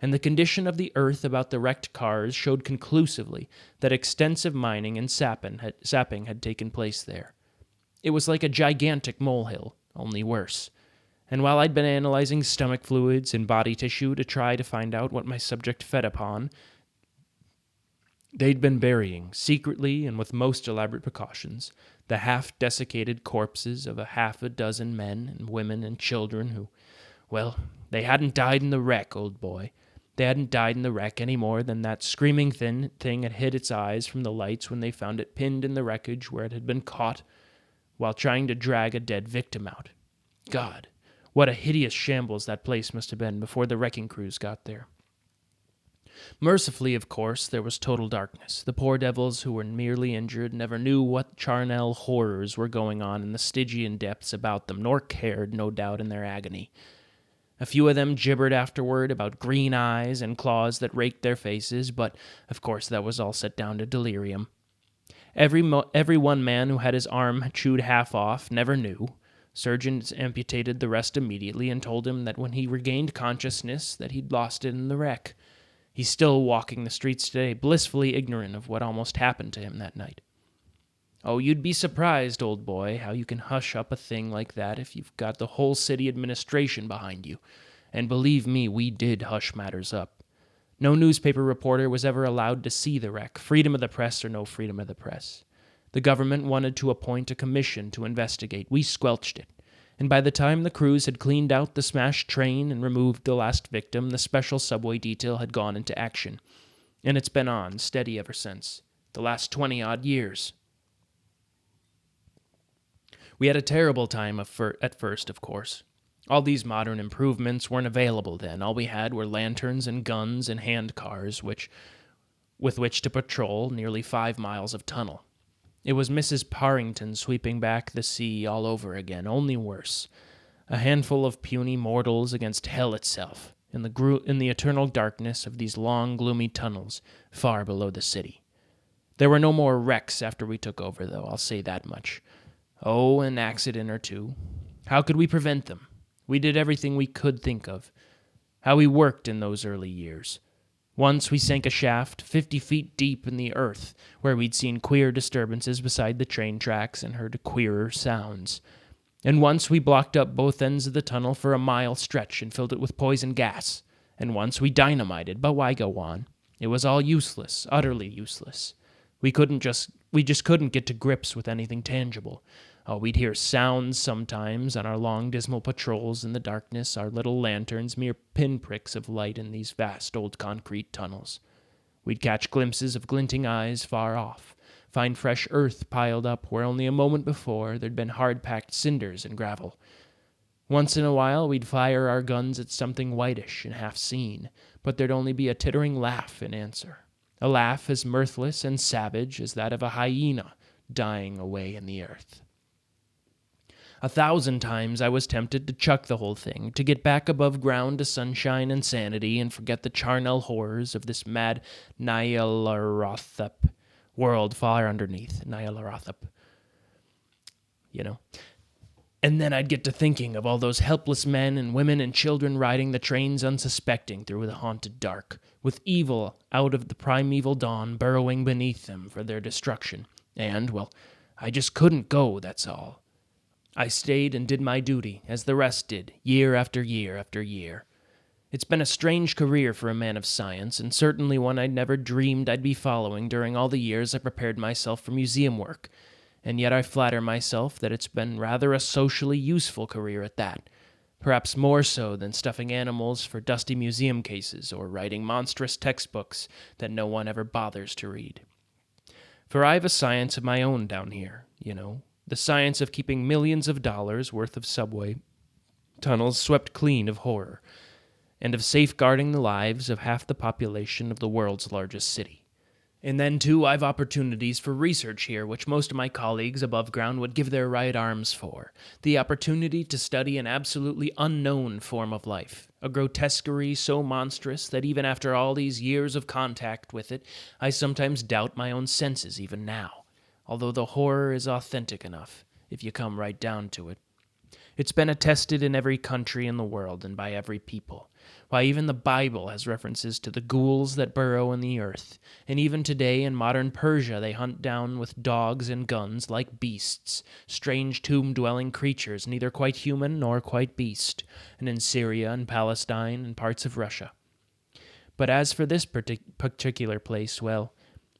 and the condition of the earth about the wrecked cars showed conclusively that extensive mining and sapping had taken place there. It was like a gigantic molehill, only worse. And while I'd been analyzing stomach fluids and body tissue to try to find out what my subject fed upon, they'd been burying, secretly and with most elaborate precautions, the half-desiccated corpses of a half a dozen men and women and children who, well, they hadn't died in the wreck, old boy. They hadn't died in the wreck any more than that screaming thin thing had hid its eyes from the lights when they found it pinned in the wreckage where it had been caught while trying to drag a dead victim out. God, what a hideous shambles that place must have been before the wrecking crews got there. Mercifully, of course, there was total darkness. The poor devils who were merely injured never knew what charnel horrors were going on in the Stygian depths about them, nor cared, no doubt, in their agony. A few of them gibbered afterward about green eyes and claws that raked their faces, but, of course, that was all set down to delirium. Every one man who had his arm chewed half off never knew. Surgeons amputated the rest immediately and told him that when he regained consciousness that he'd lost it in the wreck. He's still walking the streets today, blissfully ignorant of what almost happened to him that night. Oh, you'd be surprised, old boy, how you can hush up a thing like that if you've got the whole city administration behind you. And believe me, we did hush matters up. No newspaper reporter was ever allowed to see the wreck, freedom of the press or no freedom of the press. The government wanted to appoint a commission to investigate. We squelched it. And by the time the crews had cleaned out the smashed train and removed the last victim, the special subway detail had gone into action. And it's been on, steady ever since. The last 20-odd years. We had a terrible time at first, of course. All these modern improvements weren't available then. All we had were lanterns and guns and hand cars, with which to patrol nearly 5 miles of tunnel. It was Mrs. Parrington sweeping back the sea all over again, only worse. A handful of puny mortals against hell itself, in the eternal darkness of these long, gloomy tunnels far below the city. There were no more wrecks after we took over, though, I'll say that much. Oh, an accident or two. How could we prevent them? We did everything we could think of. How we worked in those early years. Once we sank a shaft 50 feet deep in the earth, where we'd seen queer disturbances beside the train tracks and heard queerer sounds. And once we blocked up both ends of the tunnel for a mile stretch and filled it with poison gas. And once we dynamited, but why go on? It was all useless, utterly useless. We just couldn't get to grips with anything tangible. Oh, we'd hear sounds sometimes on our long, dismal patrols in the darkness, our little lanterns mere pinpricks of light in these vast old concrete tunnels. We'd catch glimpses of glinting eyes far off, find fresh earth piled up where only a moment before there'd been hard-packed cinders and gravel. Once in a while, we'd fire our guns at something whitish and half-seen, but there'd only be a tittering laugh in answer. A laugh as mirthless and savage as that of a hyena dying away in the earth. 1,000 times I was tempted to chuck the whole thing, to get back above ground to sunshine and sanity and forget the charnel horrors of this mad Nyarlathotep world far underneath. Nyarlathotep. And then I'd get to thinking of all those helpless men and women and children riding the trains unsuspecting through the haunted dark, with evil out of the primeval dawn burrowing beneath them for their destruction. And, well, I just couldn't go, that's all. I stayed and did my duty, as the rest did, year after year after year. It's been a strange career for a man of science, and certainly one I'd never dreamed I'd be following during all the years I prepared myself for museum work. And yet I flatter myself that it's been rather a socially useful career at that, perhaps more so than stuffing animals for dusty museum cases or writing monstrous textbooks that no one ever bothers to read. For I've a science of my own down here, the science of keeping millions of dollars worth of subway tunnels swept clean of horror, and of safeguarding the lives of half the population of the world's largest city. And then, too, I've opportunities for research here which most of my colleagues above ground would give their right arms for. The opportunity to study an absolutely unknown form of life, a grotesquerie so monstrous that even after all these years of contact with it, I sometimes doubt my own senses even now, although the horror is authentic enough, if you come right down to it. It's been attested in every country in the world and by every people. Why, even the Bible has references to the ghouls that burrow in the earth, and even today in modern Persia they hunt down with dogs and guns like beasts, strange tomb-dwelling creatures neither quite human nor quite beast, and in Syria and Palestine and parts of Russia. But as for this particular place, well,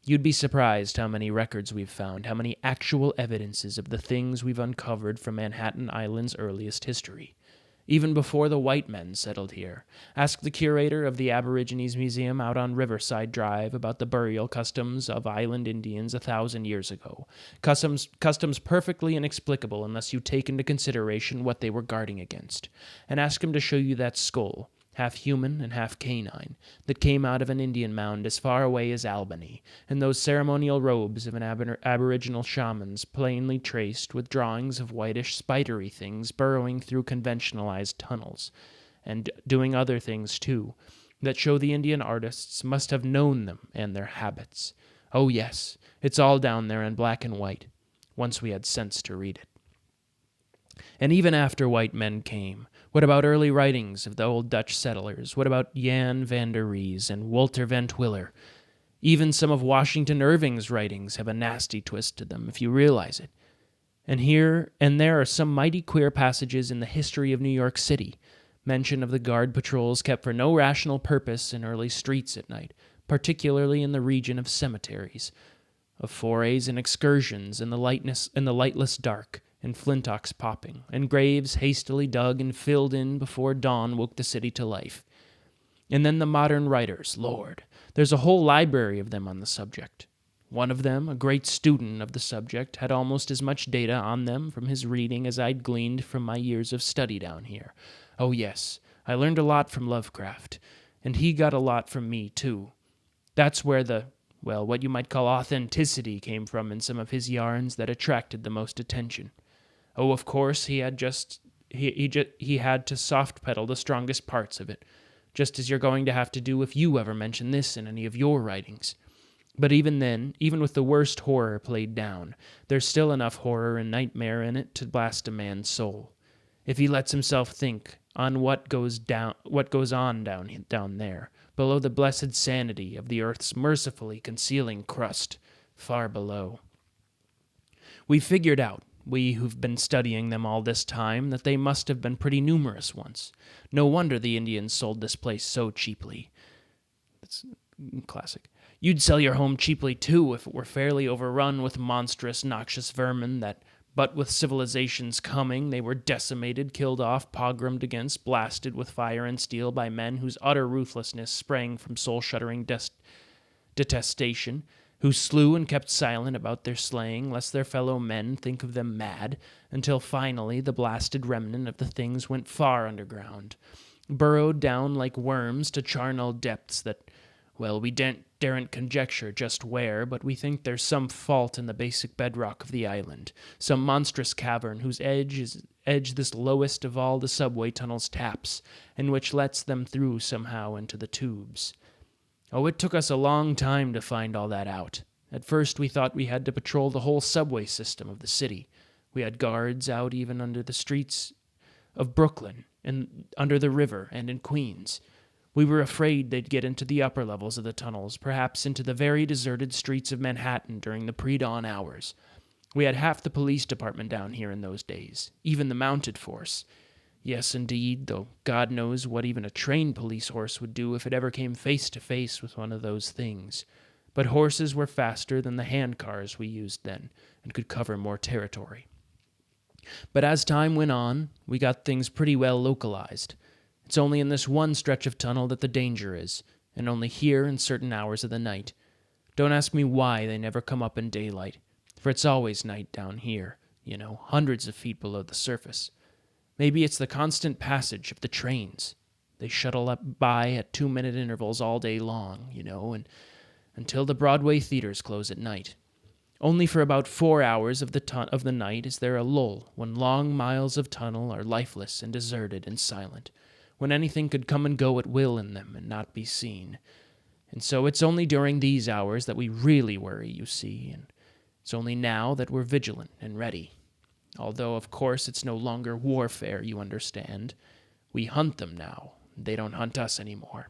you'd be surprised how many records we've found, how many actual evidences of the things we've uncovered from Manhattan Island's earliest history. Even before the white men settled here. Ask the curator of the Aborigines Museum out on Riverside Drive about the burial customs of island Indians 1,000 years ago. Customs perfectly inexplicable unless you take into consideration what they were guarding against. And ask him to show you that skull, half human and half canine, that came out of an Indian mound as far away as Albany, and those ceremonial robes of an aboriginal shamans plainly traced with drawings of whitish spidery things burrowing through conventionalized tunnels, and doing other things too, that show the Indian artists must have known them and their habits. Oh yes, it's all down there in black and white, once we had sense to read it. And even after white men came, what about early writings of the old Dutch settlers? What about Jan van der Ries and Walter van Twiller? Even some of Washington Irving's writings have a nasty twist to them, if you realize it. And here and there are some mighty queer passages in the history of New York City, Mention of the guard patrols kept for no rational purpose in early streets at night, particularly in the region of cemeteries, of forays and excursions in the lightless dark, and flintlocks popping, and graves hastily dug and filled in before dawn woke the city to life. And then the modern writers, Lord, there's a whole library of them on the subject. One of them, a great student of the subject, had almost as much data on them from his reading as I'd gleaned from my years of study down here. Oh yes, I learned a lot from Lovecraft, and he got a lot from me, too. That's where what you might call authenticity came from in some of his yarns that attracted the most attention. Oh, of course, he had to soft pedal the strongest parts of it, just as you're going to have to do if you ever mention this in any of your writings. But even then, even with the worst horror played down, there's still enough horror and nightmare in it to blast a man's soul, if he lets himself think on what goes on down there, below the blessed sanity of the earth's mercifully concealing crust, far below. We figured out, we who've been studying them all this time, that they must have been pretty numerous once. No wonder the Indians sold this place so cheaply. That's classic. You'd sell your home cheaply, too, if it were fairly overrun with monstrous, noxious vermin that, but with civilization's coming, they were decimated, killed off, pogromed against, blasted with fire and steel by men whose utter ruthlessness sprang from soul-shuddering detestation, who slew and kept silent about their slaying, lest their fellow men think of them mad, until finally the blasted remnant of the things went far underground, burrowed down like worms to charnel depths that, well, we daren't conjecture just where, but we think there's some fault in the basic bedrock of the island, some monstrous cavern whose edge this lowest of all the subway tunnels taps, and which lets them through somehow into the tubes. Oh, it took us a long time to find all that out. At first we thought we had to patrol the whole subway system of the city. We had guards out even under the streets of Brooklyn, and under the river, and in Queens. We were afraid they'd get into the upper levels of the tunnels, perhaps into the very deserted streets of Manhattan during the pre-dawn hours. We had half the police department down here in those days, even the mounted force. Yes, indeed, though God knows what even a trained police horse would do if it ever came face to face with one of those things. But horses were faster than the hand cars we used then, and could cover more territory. But as time went on, we got things pretty well localized. It's only in this one stretch of tunnel that the danger is, and only here in certain hours of the night. Don't ask me why they never come up in daylight, for it's always night down here, hundreds of feet below the surface. Maybe it's the constant passage of the trains. They shuttle up by at 2-minute intervals all day long, and until the Broadway theaters close at night. Only for about 4 hours of the night is there a lull, when long miles of tunnel are lifeless and deserted and silent, when anything could come and go at will in them and not be seen. And so it's only during these hours that we really worry, you see, and it's only now that we're vigilant and ready. Although, of course, it's no longer warfare, you understand. We hunt them now. They don't hunt us anymore.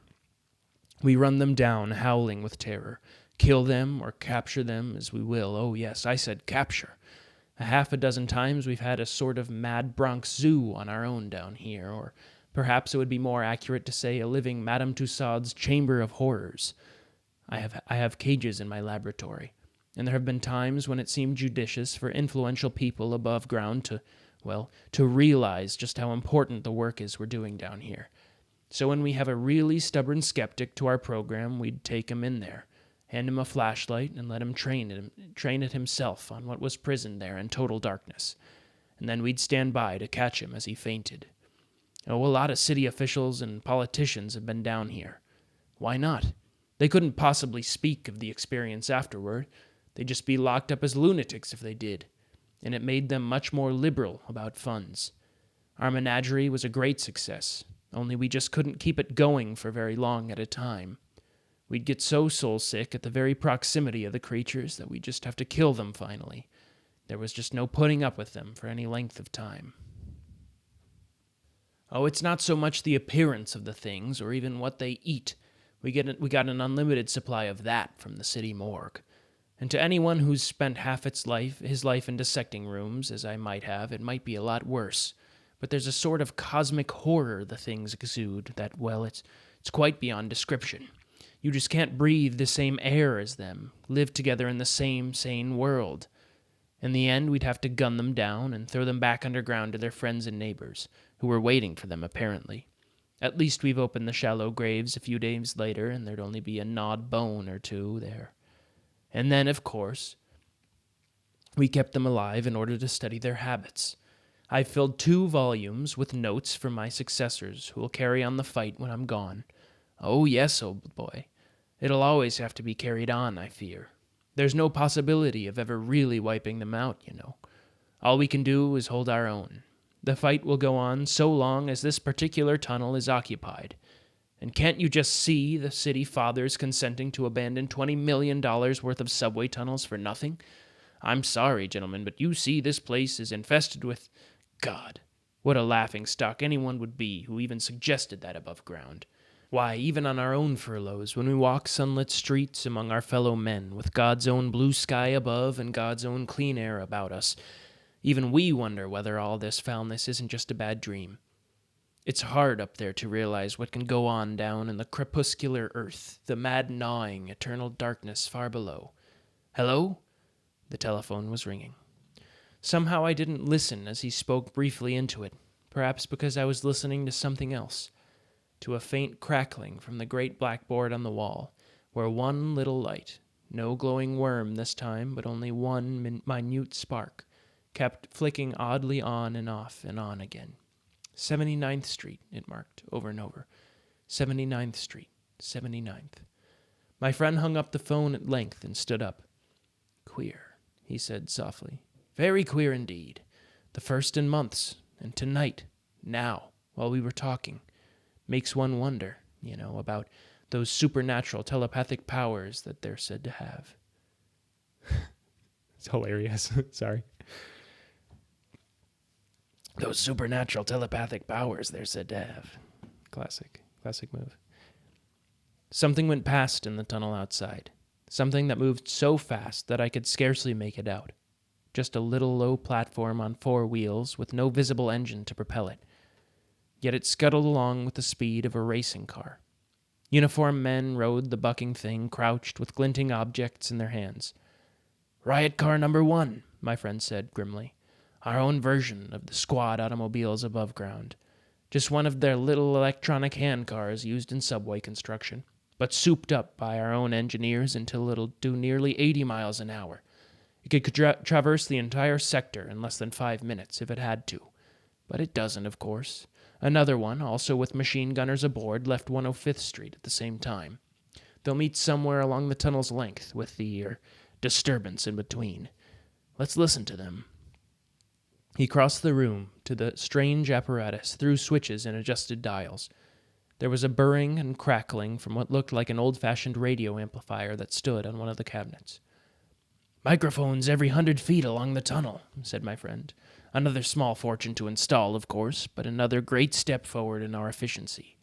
We run them down, howling with terror. Kill them or capture them as we will. Oh, yes, I said capture. A half a dozen times we've had a sort of mad Bronx Zoo on our own down here, or perhaps it would be more accurate to say a living Madame Tussauds chamber of horrors. I have cages in my laboratory, and there have been times when it seemed judicious for influential people above ground to realize just how important the work is we're doing down here. So when we have a really stubborn skeptic to our program, we'd take him in there, hand him a flashlight, and let him train it himself on what was prisoned there in total darkness. And then we'd stand by to catch him as he fainted. Oh, a lot of city officials and politicians have been down here. Why not? They couldn't possibly speak of the experience afterward. They'd just be locked up as lunatics if they did. And it made them much more liberal about funds. Our menagerie was a great success, only we just couldn't keep it going for very long at a time. We'd get so soul-sick at the very proximity of the creatures that we'd just have to kill them finally. There was just no putting up with them for any length of time. Oh, it's not so much the appearance of the things, or even what they eat. We got an unlimited supply of that from the city morgue. And to anyone who's spent half his life in dissecting rooms, as I might have, it might be a lot worse. but there's a sort of cosmic horror the things exude that, well, it's quite beyond description. You just can't breathe the same air as them, live together in the same sane world. In the end, we'd have to gun them down and throw them back underground to their friends and neighbors, who were waiting for them, apparently. At least we've opened the shallow graves a few days later, and there'd only be a gnawed bone or two there. And then, of course, we kept them alive in order to study their habits. I've filled 2 volumes with notes for my successors who will carry on the fight when I'm gone. Oh yes, old boy. It'll always have to be carried on, I fear. There's no possibility of ever really wiping them out, you know. All we can do is hold our own. The fight will go on so long as this particular tunnel is occupied. And can't you just see the city fathers consenting to abandon $20 million worth of subway tunnels for nothing? I'm sorry, gentlemen, but you see this place is infested with... God, what a laughingstock anyone would be who even suggested that above ground. Why, even on our own furloughs, when we walk sunlit streets among our fellow men, with God's own blue sky above and God's own clean air about us, even we wonder whether all this foulness isn't just a bad dream. It's hard up there to realize what can go on down in the crepuscular earth, the mad gnawing, eternal darkness far below. Hello? The telephone was ringing. Somehow I didn't listen as he spoke briefly into it, perhaps because I was listening to something else, to a faint crackling from the great blackboard on the wall, where one little light, no glowing worm this time, but only one minute spark, kept flicking oddly on and off and on again. 79th Street, it marked, over and over. 79th Street, 79th. My friend hung up the phone at length and stood up. Queer, he said softly. Very queer indeed. The first in months, and tonight, now, while we were talking. Makes one wonder, you know, about those supernatural telepathic powers that they're said to have. It's hilarious. Sorry. Those supernatural telepathic powers they're said to have. Classic move. Something went past in the tunnel outside. Something that moved so fast that I could scarcely make it out. Just a little low platform on 4 wheels with no visible engine to propel it. Yet it scuttled along with the speed of a racing car. Uniformed men rode the bucking thing, crouched with glinting objects in their hands. Riot car number 1, my friend said grimly. Our own version of the squad automobiles above ground. Just one of their little electronic hand cars used in subway construction, but souped up by our own engineers until it'll do nearly 80 miles an hour. It could traverse the entire sector in less than 5 minutes if it had to. But it doesn't, of course. Another one, also with machine gunners aboard, left 105th Street at the same time. They'll meet somewhere along the tunnel's length, with the disturbance in between. Let's listen to them. He crossed the room to the strange apparatus, threw switches and adjusted dials. There was a burring and crackling from what looked like an old-fashioned radio amplifier that stood on one of the cabinets. Microphones every 100 feet along the tunnel, said my friend. Another small fortune to install, of course, but another great step forward in our efficiency.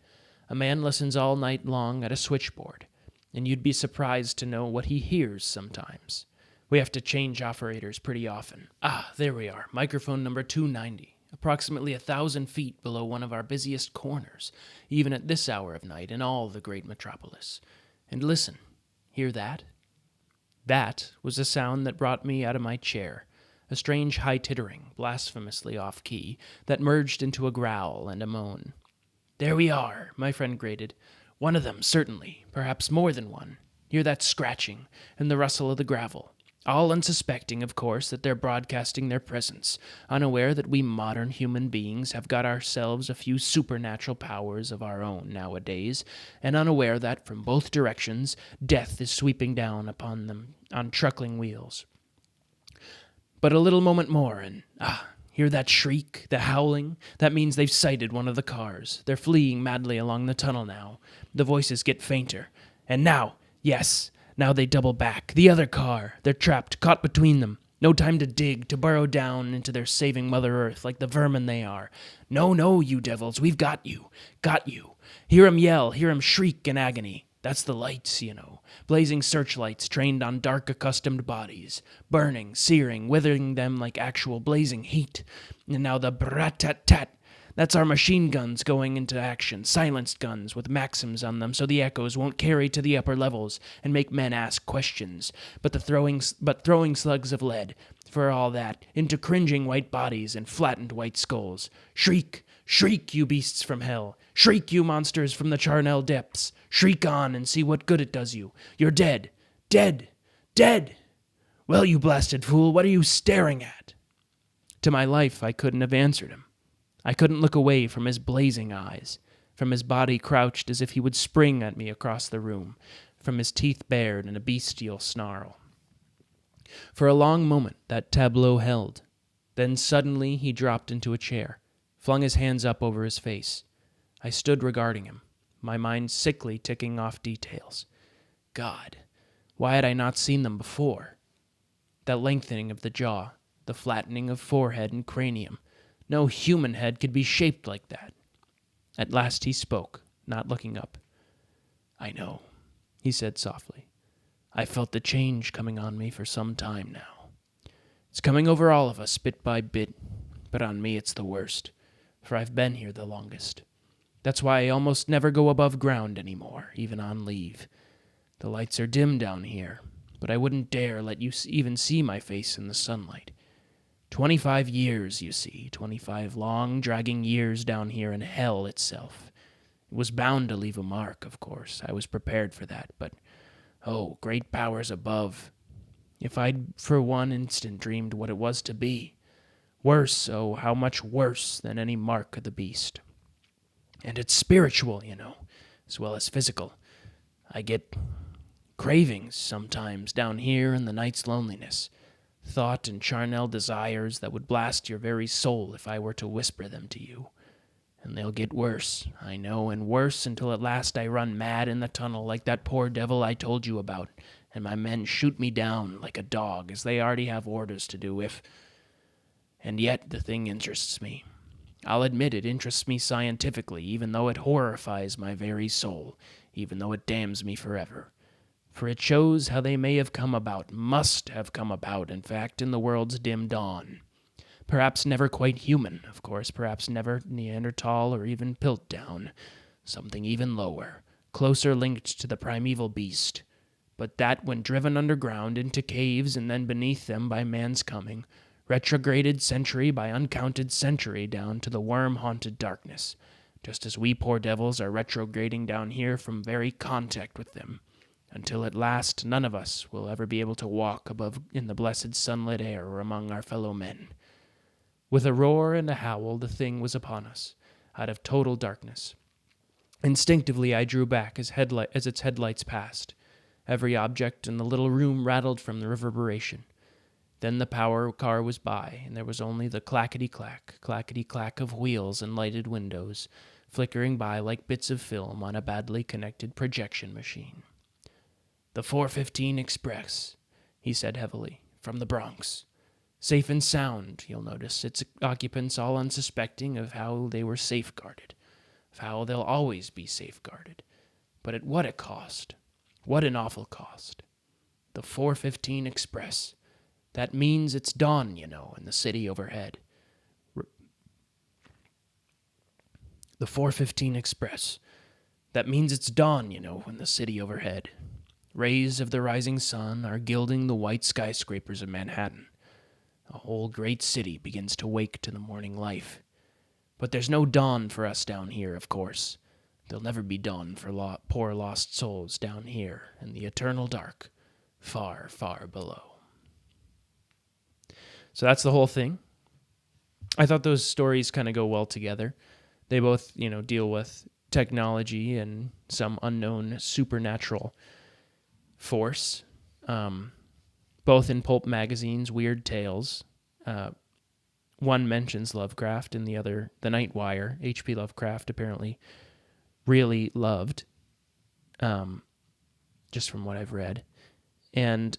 A man listens all night long at a switchboard, and you'd be surprised to know what he hears sometimes. We have to change operators pretty often. Ah, there we are, microphone number 290, approximately 1,000 feet below one of our busiest corners, even at this hour of night in all the great metropolis. And listen, hear that? That was a sound that brought me out of my chair, a strange high tittering, blasphemously off-key, that merged into a growl and a moan. There we are, my friend grated. One of them, certainly, perhaps more than one. Hear that scratching and the rustle of the gravel. All unsuspecting, of course, that they're broadcasting their presence, unaware that we modern human beings have got ourselves a few supernatural powers of our own nowadays, and unaware that, from both directions, death is sweeping down upon them on truckling wheels. But a little moment more, and hear that shriek, the howling? That means they've sighted one of the cars. They're fleeing madly along the tunnel now. The voices get fainter. And now, yes, now they double back. The other car. They're trapped, caught between them. No time to dig, to burrow down into their saving Mother Earth like the vermin they are. No, you devils, we've got you. Got you. Hear 'em yell, hear 'em shriek in agony. That's the lights, you know. Blazing searchlights trained on dark, accustomed bodies. Burning, searing, withering them like actual blazing heat. And now the brat-tat-tat. That's our machine guns going into action, silenced guns with Maxims on them so the echoes won't carry to the upper levels and make men ask questions, but throwing slugs of lead, for all that, into cringing white bodies and flattened white skulls. Shriek, shriek, you beasts from hell. Shriek, you monsters from the charnel depths. Shriek on and see what good it does you. You're dead, dead, dead. Well, you blasted fool, what are you staring at? To my life, I couldn't have answered him. I couldn't look away from his blazing eyes, from his body crouched as if he would spring at me across the room, from his teeth bared in a bestial snarl. For a long moment that tableau held. Then suddenly he dropped into a chair, flung his hands up over his face. I stood regarding him, my mind sickly ticking off details. God, why had I not seen them before? That lengthening of the jaw, the flattening of forehead and cranium. No human head could be shaped like that. At last he spoke, not looking up. I know, he said softly. I felt the change coming on me for some time now. It's coming over all of us bit by bit, but on me it's the worst, for I've been here the longest. That's why I almost never go above ground anymore, even on leave. The lights are dim down here, but I wouldn't dare let you even see my face in the sunlight. 25 years, you see, 25 long, dragging years down here in hell itself. It was bound to leave a mark, of course. I was prepared for that, but, oh, great powers above. If I'd for one instant dreamed what it was to be. Worse, oh, how much worse than any mark of the beast. And it's spiritual, you know, as well as physical. I get cravings sometimes down here in the night's loneliness. Thought and charnel desires that would blast your very soul if I were to whisper them to you. And they'll get worse, I know, and worse until at last I run mad in the tunnel like that poor devil I told you about, and my men shoot me down like a dog, as they already have orders to do if... And yet the thing interests me. I'll admit it interests me scientifically, even though it horrifies my very soul, even though it damns me forever. For it shows how they may have come about, must have come about, in fact, in the world's dim dawn. Perhaps never quite human, of course, perhaps never Neanderthal or even Piltdown, something even lower, closer linked to the primeval beast. But that when driven underground into caves and then beneath them by man's coming, retrograded century by uncounted century down to the worm-haunted darkness, just as we poor devils are retrograding down here from very contact with them, until at last none of us will ever be able to walk above in the blessed sunlit air or among our fellow men. With a roar and a howl, the thing was upon us, out of total darkness. Instinctively, I drew back as its headlights passed. Every object in the little room rattled from the reverberation. Then the power car was by, and there was only the clackety-clack of wheels and lighted windows, flickering by like bits of film on a badly connected projection machine. The 4:15 Express, he said heavily, from the Bronx. Safe and sound, you'll notice, its occupants all unsuspecting of how they were safeguarded, of how they'll always be safeguarded. But at what a cost. What an awful cost. The 4:15 Express. That means it's dawn, you know, in the city overhead. The 4:15 Express. That means it's dawn, you know, in the city overhead. Rays of the rising sun are gilding the white skyscrapers of Manhattan. A whole great city begins to wake to the morning life. But there's no dawn for us down here, of course. There'll never be dawn for poor lost souls down here in the eternal dark, far, far below. So that's the whole thing. I thought those stories kind of go well together. They both, deal with technology and some unknown supernatural force. Both in pulp magazines, weird tales. One mentions Lovecraft and the other, The Night Wire. H.P. Lovecraft apparently really loved, just from what I've read. And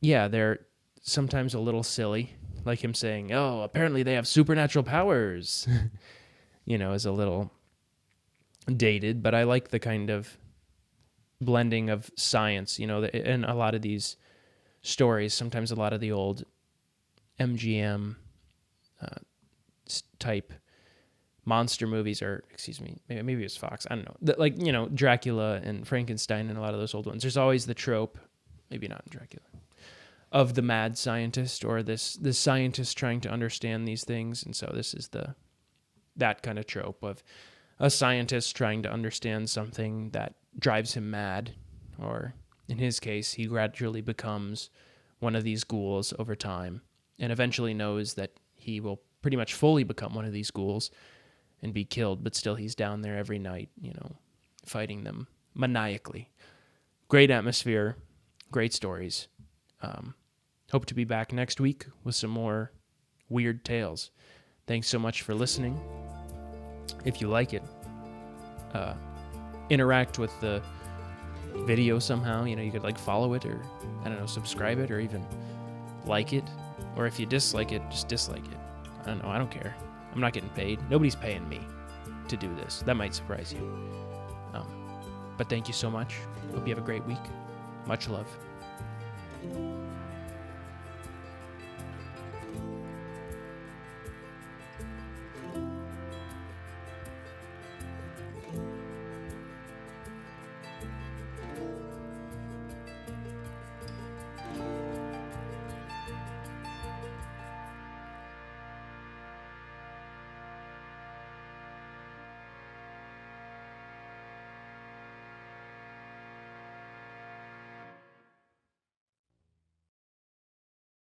yeah, they're sometimes a little silly, like him saying, oh, apparently they have supernatural powers, is a little dated, but I like the kind of blending of science, in a lot of these stories. Sometimes a lot of the old MGM type monster movies, or excuse me, maybe it was Fox. I don't know. Like, you know, Dracula and Frankenstein and a lot of those old ones. There's always the trope, maybe not in Dracula, of the mad scientist or this scientist trying to understand these things. And so this is that kind of trope of a scientist trying to understand something that drives him mad, or in his case, he gradually becomes one of these ghouls over time and eventually knows that he will pretty much fully become one of these ghouls and be killed, but still he's down there every night, you know, fighting them maniacally. Great atmosphere, great stories. Hope to be back next week with some more weird tales. Thanks so much for listening. If you like it, interact with the video somehow. You know, you could like follow it, or I don't know, subscribe it, or even like it. Or if you dislike it, just dislike it. I don't know. I don't care. I'm not getting paid. Nobody's paying me to do this. That might surprise you. But thank you so much. Hope you have a great week. Much love.